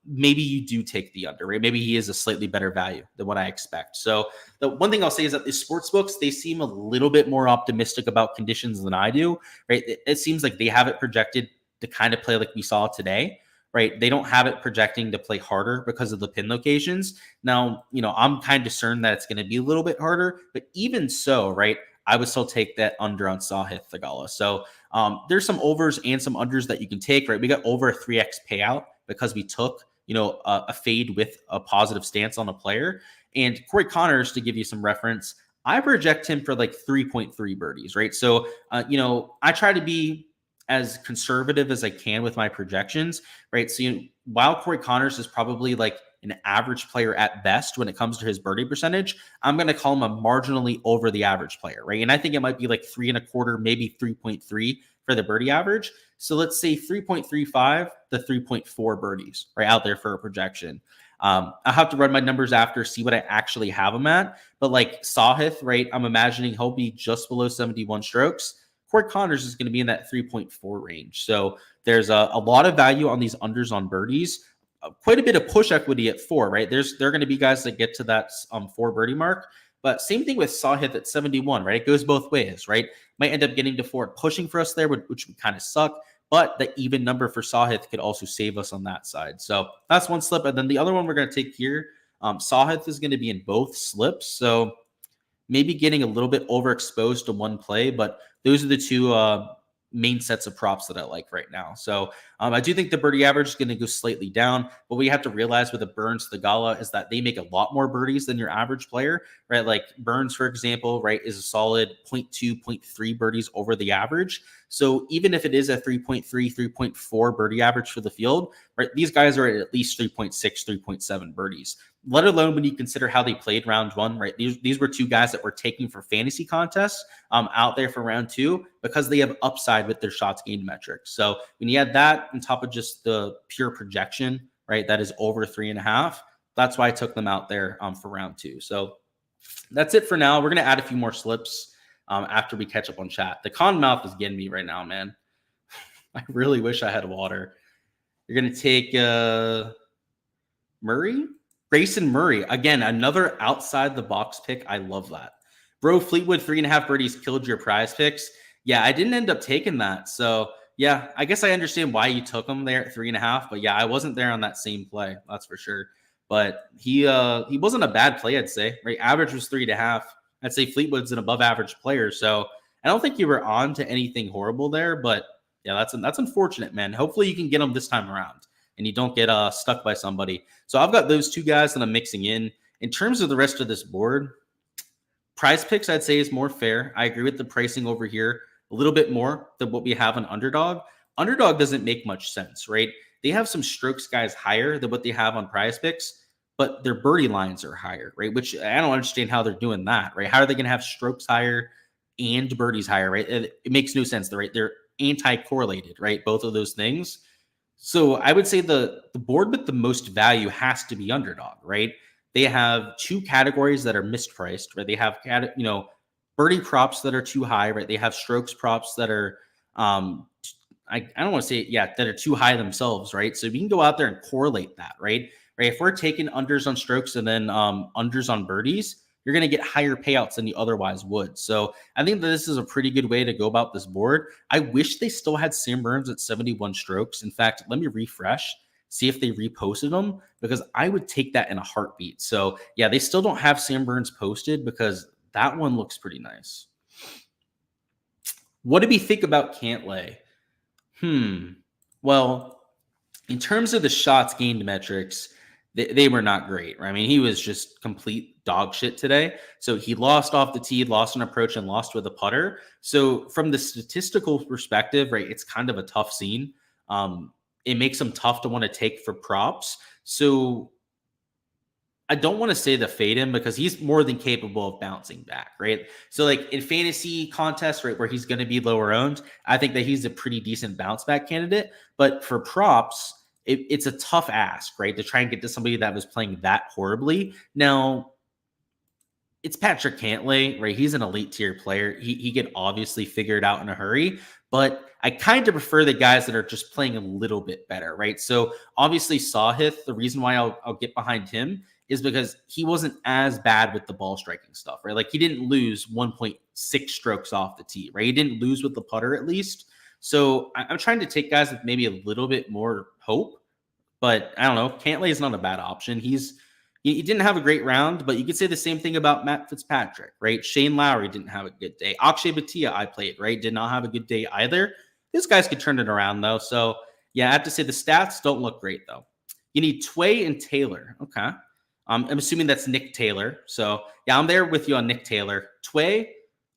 maybe you do take the under, right? Maybe he is a slightly better value than what I expect. So the one thing I'll say is that the sportsbooks, they seem a little bit more optimistic about conditions than I do, right? It seems like they have it projected to kind of play like we saw today, right? They don't have it projecting to play harder because of the pin locations. Now, I'm kind of concerned that it's going to be a little bit harder, but even so, right? I would still take that under on Sahith Thigala. So there's some overs and some unders that you can take, right? We got over a 3x payout because we took, a fade with a positive stance on a player. And Corey Connors, to give you some reference, I project him for like 3.3 birdies, right? So, I try to be as conservative as I can with my projections, right? So while Corey Connors is probably like an average player at best when it comes to his birdie percentage, I'm going to call him a marginally over the average player, right? And I think it might be like 3.25, maybe 3.3 for the birdie average. So let's say 3.35 to 3.4 birdies right out there for a projection. I'll have to run my numbers after, see what I actually have him at. But like Sahith, right, I'm imagining he'll be just below 71 strokes. Corey Connors is going to be in that 3.4 range. So there's a lot of value on these unders on birdies. quite a bit of push equity at 4, right? There are going to be guys that get to that 4 birdie mark. But same thing with Sahith at 71, right? It goes both ways, right? Might end up getting to 4 pushing for us there, which would kind of suck. But the even number for Sahith could also save us on that side. So that's one slip. And then the other one we're going to take here, Sahith is going to be in both slips. So maybe getting a little bit overexposed to one play, but those are the two main sets of props that I like right now. So I do think the birdie average is going to go slightly down, but we have to realize with the Burns Thigala is that they make a lot more birdies than your average player, right? Like Burns, for example, right, is a solid 0.2, 0.3 birdies over the average. So even if it is a 3.3, 3.4 birdie average for the field, right, these guys are at least 3.6, 3.7 birdies. Let alone when you consider how they played round 1, right? These were 2 guys that were taking for fantasy contests out there for round 2 because they have upside with their shots gained metrics. So when you add that on top of just the pure projection, right, that is over 3.5, that's why I took them out there for round 2. So that's it for now. We're going to add a few more slips after we catch up on chat. The con mouth is getting me right now, man. I really wish I had water. You're going to take Murray? Grayson Murray, again, another outside the box pick. I love that. Bro, Fleetwood 3.5 birdies killed your prize picks. Yeah, I didn't end up taking that. So yeah, I guess I understand why you took him there at 3.5. But yeah, I wasn't there on that same play. That's for sure. But he wasn't a bad play, I'd say. Right, average was 3.5. I'd say Fleetwood's an above average player. So I don't think you were on to anything horrible there. But yeah, that's unfortunate, man. Hopefully you can get him this time around and you don't get stuck by somebody. So I've got those 2 guys that I'm mixing in. In terms of the rest of this board, prize picks, I'd say, is more fair. I agree with the pricing over here a little bit more than what we have on Underdog. Underdog doesn't make much sense, right? They have some strokes guys higher than what they have on prize picks, but their birdie lines are higher, right? Which I don't understand how they're doing that, right? How are they going to have strokes higher and birdies higher, right? It makes no sense, right? They're anti-correlated, right? Both of those things. So I would say the board with the most value has to be Underdog, right? They have 2 categories that are mispriced, right? They have, birdie props that are too high, right? They have strokes props that are, I don't want to say, that are too high themselves, right? So we can go out there and correlate that, right? If we're taking unders on strokes and then unders on birdies, you're going to get higher payouts than you otherwise would. So I think that this is a pretty good way to go about this board. I wish they still had Sam Burns at 71 strokes. In fact, let me refresh, see if they reposted them, because I would take that in a heartbeat. So yeah, they still don't have Sam Burns posted because that one looks pretty nice. What do we think about Cantlay? Well, in terms of the shots gained metrics, they were not great. Right? I mean, he was just complete dog shit today. So he lost off the tee, lost an approach, and lost with a putter. So from the statistical perspective, right, it's kind of a tough scene. It makes him tough to want to take for props. So I don't want to say to fade him because he's more than capable of bouncing back, right? So like in fantasy contests, right, where he's going to be lower owned, I think that he's a pretty decent bounce back candidate. But for props, it's a tough ask, right, to try and get to somebody that was playing that horribly. Now, it's Patrick Cantlay, right? He's an elite tier player. He could obviously figure it out in a hurry, but I kind of prefer the guys that are just playing a little bit better, right? So obviously Sahith, the reason why I'll get behind him is because he wasn't as bad with the ball striking stuff, right? Like he didn't lose 1.6 strokes off the tee, right? He didn't lose with the putter at least. So I'm trying to take guys with maybe a little bit more hope, but I don't know. Cantlay is not a bad option. He didn't have a great round, but you could say the same thing about Matt Fitzpatrick, right? Shane Lowry didn't have a good day. Akshay Bhatia, I played, right? Did not have a good day either. These guys could turn it around, though. So, yeah, I have to say the stats don't look great, though. You need Tway and Taylor. Okay. I'm assuming that's Nick Taylor. So, yeah, I'm there with you on Nick Taylor. Tway, a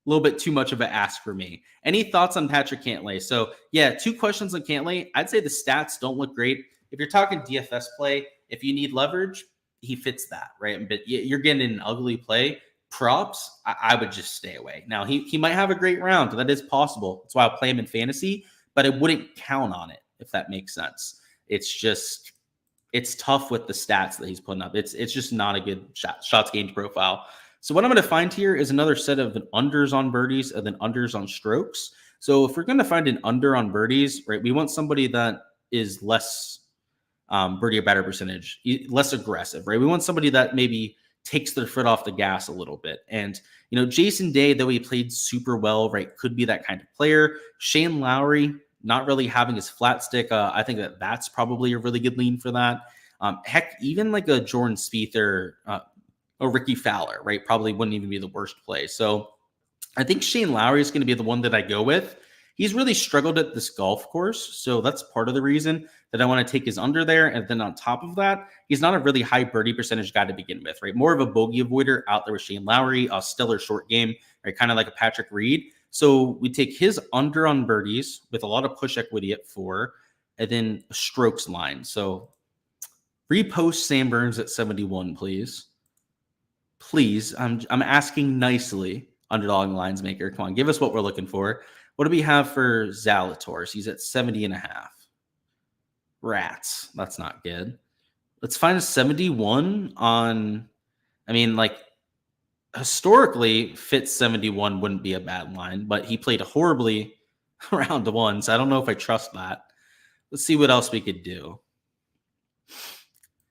little bit too much of an ask for me. Any thoughts on Patrick Cantlay? So, yeah, 2 questions on Cantlay. I'd say the stats don't look great. If you're talking DFS play, if you need leverage, he fits that, right? But you're getting an ugly play. Props, I would just stay away. Now, he might have a great round. That is possible. That's why I'll play him in fantasy, but I wouldn't count on it, if that makes sense. It's tough with the stats that he's putting up. It's just not a good shots gained profile. So what I'm going to find here is another set of unders on birdies and then unders on strokes. So if we're going to find an under on birdies, right, we want somebody that is less birdie or better percentage, less aggressive, right? We want somebody that maybe takes their foot off the gas a little bit. And, Jason Day, though he played super well, right, could be that kind of player. Shane Lowry, not really having his flat stick. I think that's probably a really good lean for that. Heck, even like a Jordan Spieth or Ricky Fowler, right, probably wouldn't even be the worst play. So I think Shane Lowry is going to be the one that I go with. He's really struggled at this golf course, so that's part of the reason that I want to take his under there. And then on top of that, he's not a really high birdie percentage guy to begin with, right? More of a bogey avoider out there with Shane Lowry, a stellar short game, right? Kind of like a Patrick Reed. So we take his under on birdies with a lot of push equity at 4, and then a strokes line. So repost Sam Burns at 71, please. Please, I'm asking nicely, Underdog Lines Maker. Come on, give us what we're looking for. What do we have for Zalatoris? He's at 70.5. Rats. That's not good. Let's find a 71 on, historically, Fitz 71 wouldn't be a bad line, but he played horribly round 1, so I don't know if I trust that. Let's see what else we could do.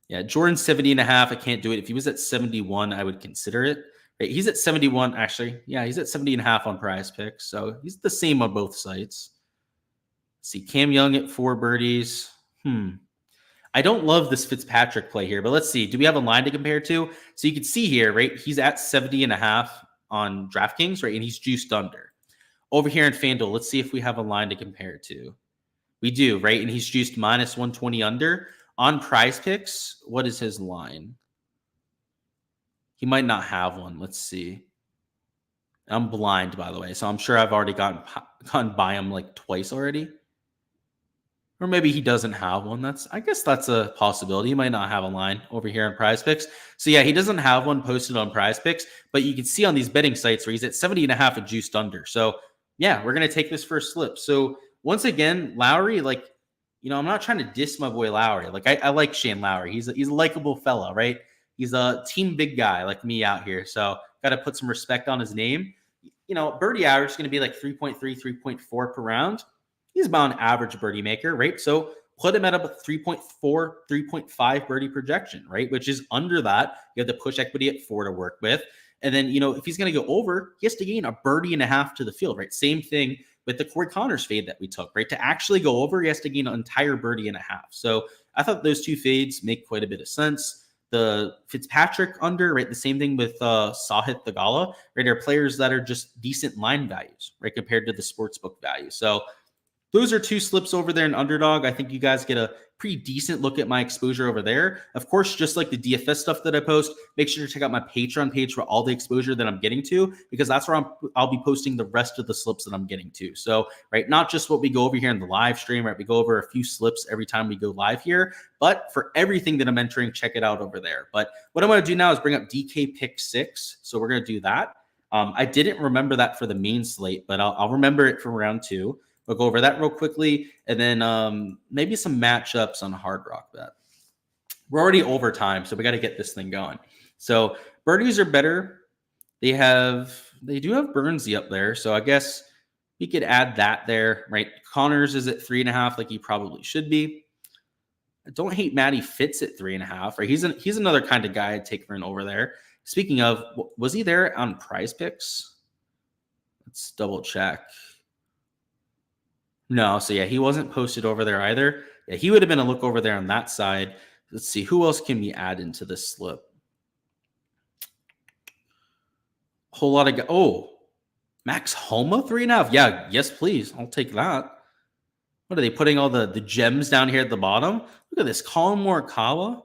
Yeah, Jordan 70.5. I can't do it. If he was at 71, I would consider it. Right, he's at 71, actually. Yeah, he's at 70.5 on Prize Picks, so he's the same on both sites. Let's see, Cam Young at 4 birdies. I don't love this Fitzpatrick play here, but let's see. Do we have a line to compare to? So you can see here, right, he's at 70.5 on DraftKings, right, and he's juiced under. Over here in FanDuel, let's see if we have a line to compare to. We do, right, and he's juiced minus 120 under. On Prize Picks, what is his line? He might not have one. Let's see. I'm blind, by the way, so I'm sure I've already gone by him like twice already. Or maybe he doesn't have one. I guess that's a possibility. He might not have a line over here on Prize Picks. So yeah, he doesn't have one posted on Prize Picks, but you can see on these betting sites where he's at 70.5 and juiced under. So yeah, we're going to take this first slip. So once again, Lowry, I'm not trying to diss my boy Lowry. I like Shane Lowry. He's a likable fella, right? He's a team big guy like me out here. So got to put some respect on his name. Birdie average is going to be like 3.3, 3.4 per round. He's about an average birdie maker, right? So put him at a 3.4, 3.5 birdie projection, right? Which is under that. You have the push equity at 4 to work with. And then, if he's going to go over, he has to gain a birdie and a half to the field, right? Same thing with the Corey Connors fade that we took, right? To actually go over, he has to gain an entire birdie and a half. So I thought those two fades make quite a bit of sense. The Fitzpatrick under, right? The same thing with Sahith Theegala, right? Are players that are just decent line values, right? Compared to the sportsbook value. So those are 2 slips over there in Underdog. I think you guys get a pretty decent look at my exposure over there. Of course, just like the DFS stuff that I post, make sure to check out my Patreon page for all the exposure that I'm getting to, because that's where I'll be posting the rest of the slips that I'm getting to. So, right, not just what we go over here in the live stream, right? We go over a few slips every time we go live here, but for everything that I'm entering, check it out over there. But what I'm going to do now is bring up DK Pick 6. So we're going to do that. I didn't remember that for the main slate, but I'll remember it for round 2. We'll go over that real quickly, and then maybe some matchups on Hard Rock Bet. We're already over time, so we got to get this thing going. So birdies are better. They do have Burnsy up there, so I guess we could add that there, right? Connors is at 3.5, like he probably should be. I don't hate Matty Fitz at 3.5, right? He's another kind of guy I'd take for an over there. Speaking of, was he there on Prize Picks? Let's double check. No, so yeah, he wasn't posted over there either. Yeah, he would have been a look over there on that side. Let's see, who else can we add into this slip? Whole lot of Max Homa 3.5. Yeah, yes, please. I'll take that. What are they putting all the gems down here at the bottom? Look at this, Colin Morikawa.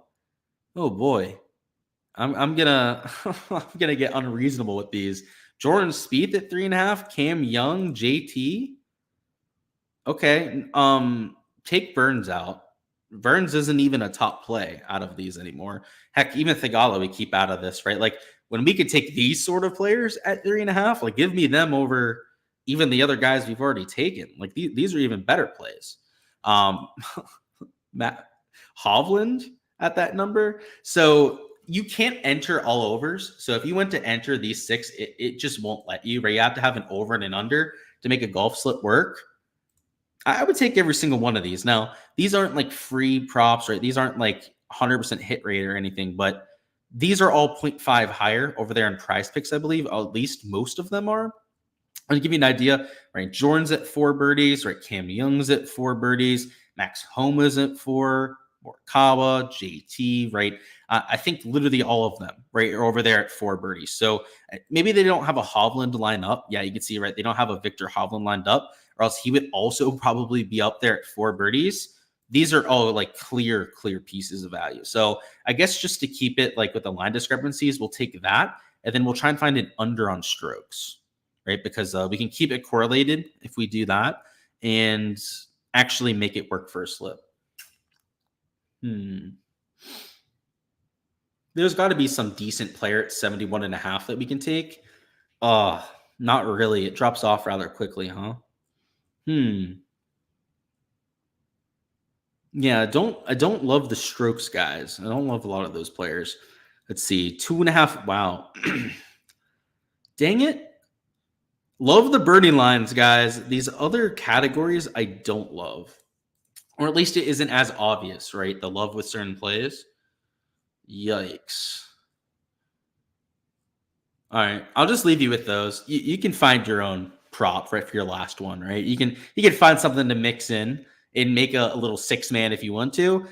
Oh boy, I'm gonna I'm gonna get unreasonable with these. Jordan Spieth at 3.5. Cam Young, JT. Okay, take Burns out. Burns isn't even a top play out of these anymore. Heck, even Theegala we keep out of this, right? Like when we could take these sort of players at 3.5, like give me them over even the other guys we've already taken. Like these are even better plays. Matt Hovland at that number. So you can't enter all overs. So if you went to enter these 6, it just won't let you, right? You have to have an over and an under to make a golf slip work. I would take every single one of these. Now, these aren't like free props, right? These aren't like 100% hit rate or anything, but these are all 0.5 higher over there in Prize Picks, I believe. At least most of them are. I'll give you an idea, right? Jordan's at 4 birdies, right? Cam Young's at 4 birdies, Max Homa's at 4, Morikawa, JT, right? I think literally all of them, right, are over there at 4 birdies. So maybe they don't have a Hovland line up. Yeah, you can see, right? They don't have a Victor Hovland lined up, or else he would also probably be up there at 4 birdies. These are all like clear pieces of value. So I guess just to keep it like with the line discrepancies, we'll take that, and then we'll try and find an under on strokes, right? Because we can keep it correlated if we do that and actually make it work for a slip. There's got to be some decent player at 71.5 that we can take. Not really. It drops off rather quickly, huh? Yeah, I don't love the strokes guys. I don't love a lot of those players. Let's see. 2.5. Wow. Dang it. Love the birdie lines, guys. These other categories I don't love. Or at least it isn't as obvious, right? The love with certain plays. Yikes. All right. I'll just leave you with those. You can find your own prop right for your last one, right? You can find something to mix in and make a little 6-man if you want to.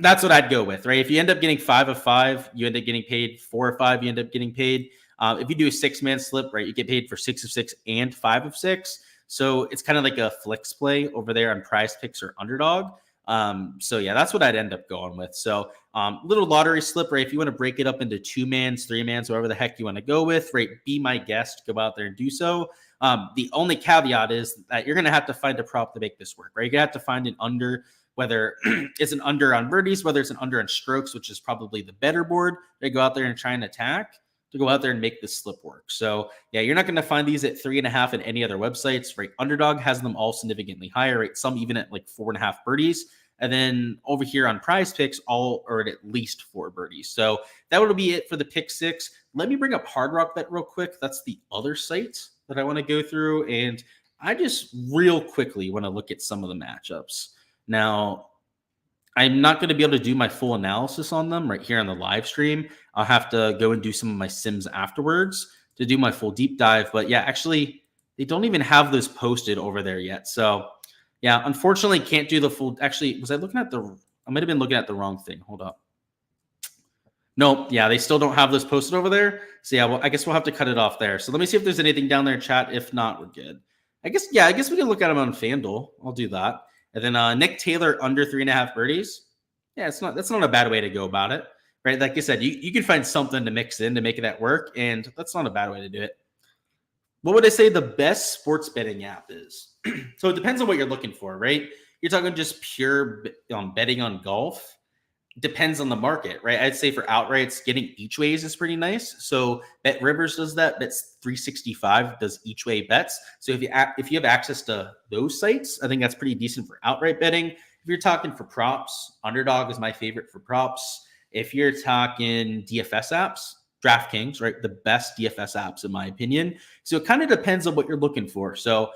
That's what I'd go with, right? If you end up getting 5 of 5, you end up getting paid. 4 of 5, you end up getting paid. If you do a 6-man slip, right, you get paid for 6 of 6 and 5 of 6. So it's kind of like a flex play over there on Prize Picks or Underdog. So yeah, that's what I'd end up going with. So little lottery slip, right? If you want to break it up into 2-mans, 3-mans, whatever the heck you want to go with, right? Be my guest, go out there and do so. The only caveat is that you're going to have to find a prop to make this work, right? You're going to have to find an under, whether it's an under on birdies, whether it's an under on strokes, which is probably the better board. They go out there and try and attack to go out there and make this slip work. So yeah, you're not going to find these at 3.5 at any other websites, right? Underdog has them all significantly higher, right? Some even at like 4.5 birdies. And then over here on Prize Picks, all are at least 4 birdies. So that would be it for the pick 6. Let me bring up Hard Rock Bet real quick. That's the other site that I want to go through. And I just real quickly want to look at some of the matchups. Now, I'm not going to be able to do my full analysis on them right here on the live stream. I'll have to go and do some of my sims afterwards to do my full deep dive. But yeah, actually, they don't even have those posted over there yet. So yeah, unfortunately, can't do the full. Actually, was I looking at the? I might have been looking at the wrong thing. Hold up. Nope. Yeah, they still don't have those posted over there. So yeah, well, I guess we'll have to cut it off there. So let me see if there's anything down there in chat. If not, we're good. I guess we can look at them on FanDuel. I'll do that. And then Nick Taylor under 3.5 birdies. Yeah, that's not a bad way to go about it, right? Like I said, you can find something to mix in to make that work, and that's not a bad way to do it. What would I say the best sports betting app is? So it depends on what you're looking for, right? You're talking just pure betting on golf. Depends on the market, right? I'd say for outrights, getting each ways is pretty nice. So Bet Rivers does that. Bets 365 does each way bets. So if you have access to those sites, I think that's pretty decent for outright betting. If you're talking for props, Underdog is my favorite for props. If you're talking DFS apps, Draftkings, right? The best DFS apps in my opinion. So it kind of depends on what you're looking for. So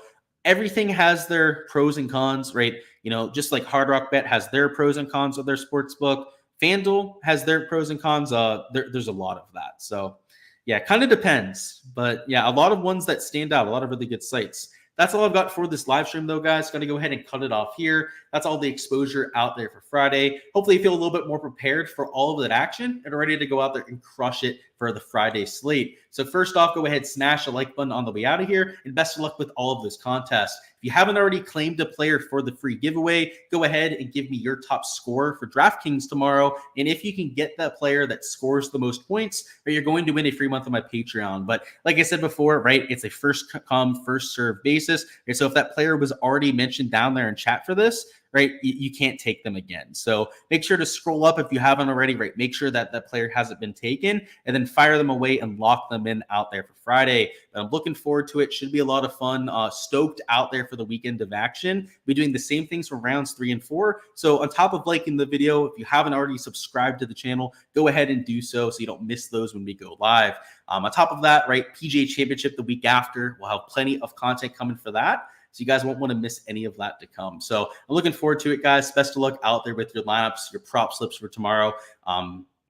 everything has their pros and cons, right? You know, just like Hard Rock Bet has their pros and cons of their sports book. FanDuel has their pros and cons. There's a lot of that. So yeah, kind of depends. But yeah, a lot of ones that stand out, a lot of really good sites. That's all I've got for this live stream, though, guys. Going to go ahead and cut it off here. That's all the exposure out there for Friday. Hopefully you feel a little bit more prepared for all of that action and are ready to go out there and crush it for the Friday slate. So first off, go ahead, smash a like button on the way out of here, and best of luck with all of those contests. If you haven't already claimed a player for the free giveaway, go ahead and give me your top score for Draftkings tomorrow. And if you can get that player that scores the most points, you're going to win a free month on my Patreon. But like I said before, right, it's a first come, first serve basis. And so if that player was already mentioned down there in chat for this, right, you can't take them again. So make sure to scroll up if you haven't already, right? Make sure that that player hasn't been taken and then fire them away and lock them in out there for Friday. But I'm looking forward to it. Should be a lot of fun. Stoked out there for the weekend of action. We're doing the same things for rounds 3 and 4. So on top of liking the video, if you haven't already subscribed to the channel, go ahead and do so you don't miss those when we go live. On top of that, right, PGA Championship the week after. We'll have plenty of content coming for that. So you guys won't want to miss any of that to come. So I'm looking forward to it, guys. Best of luck out there with your lineups, your prop slips for tomorrow.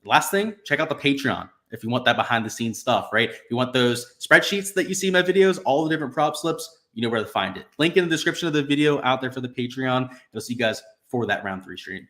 Last thing, check out the Patreon if you want that behind the scenes stuff, right? If you want those spreadsheets that you see in my videos, all the different prop slips, you know where to find it. Link in the description of the video out there for the Patreon. I'll see you guys for that round 3 stream.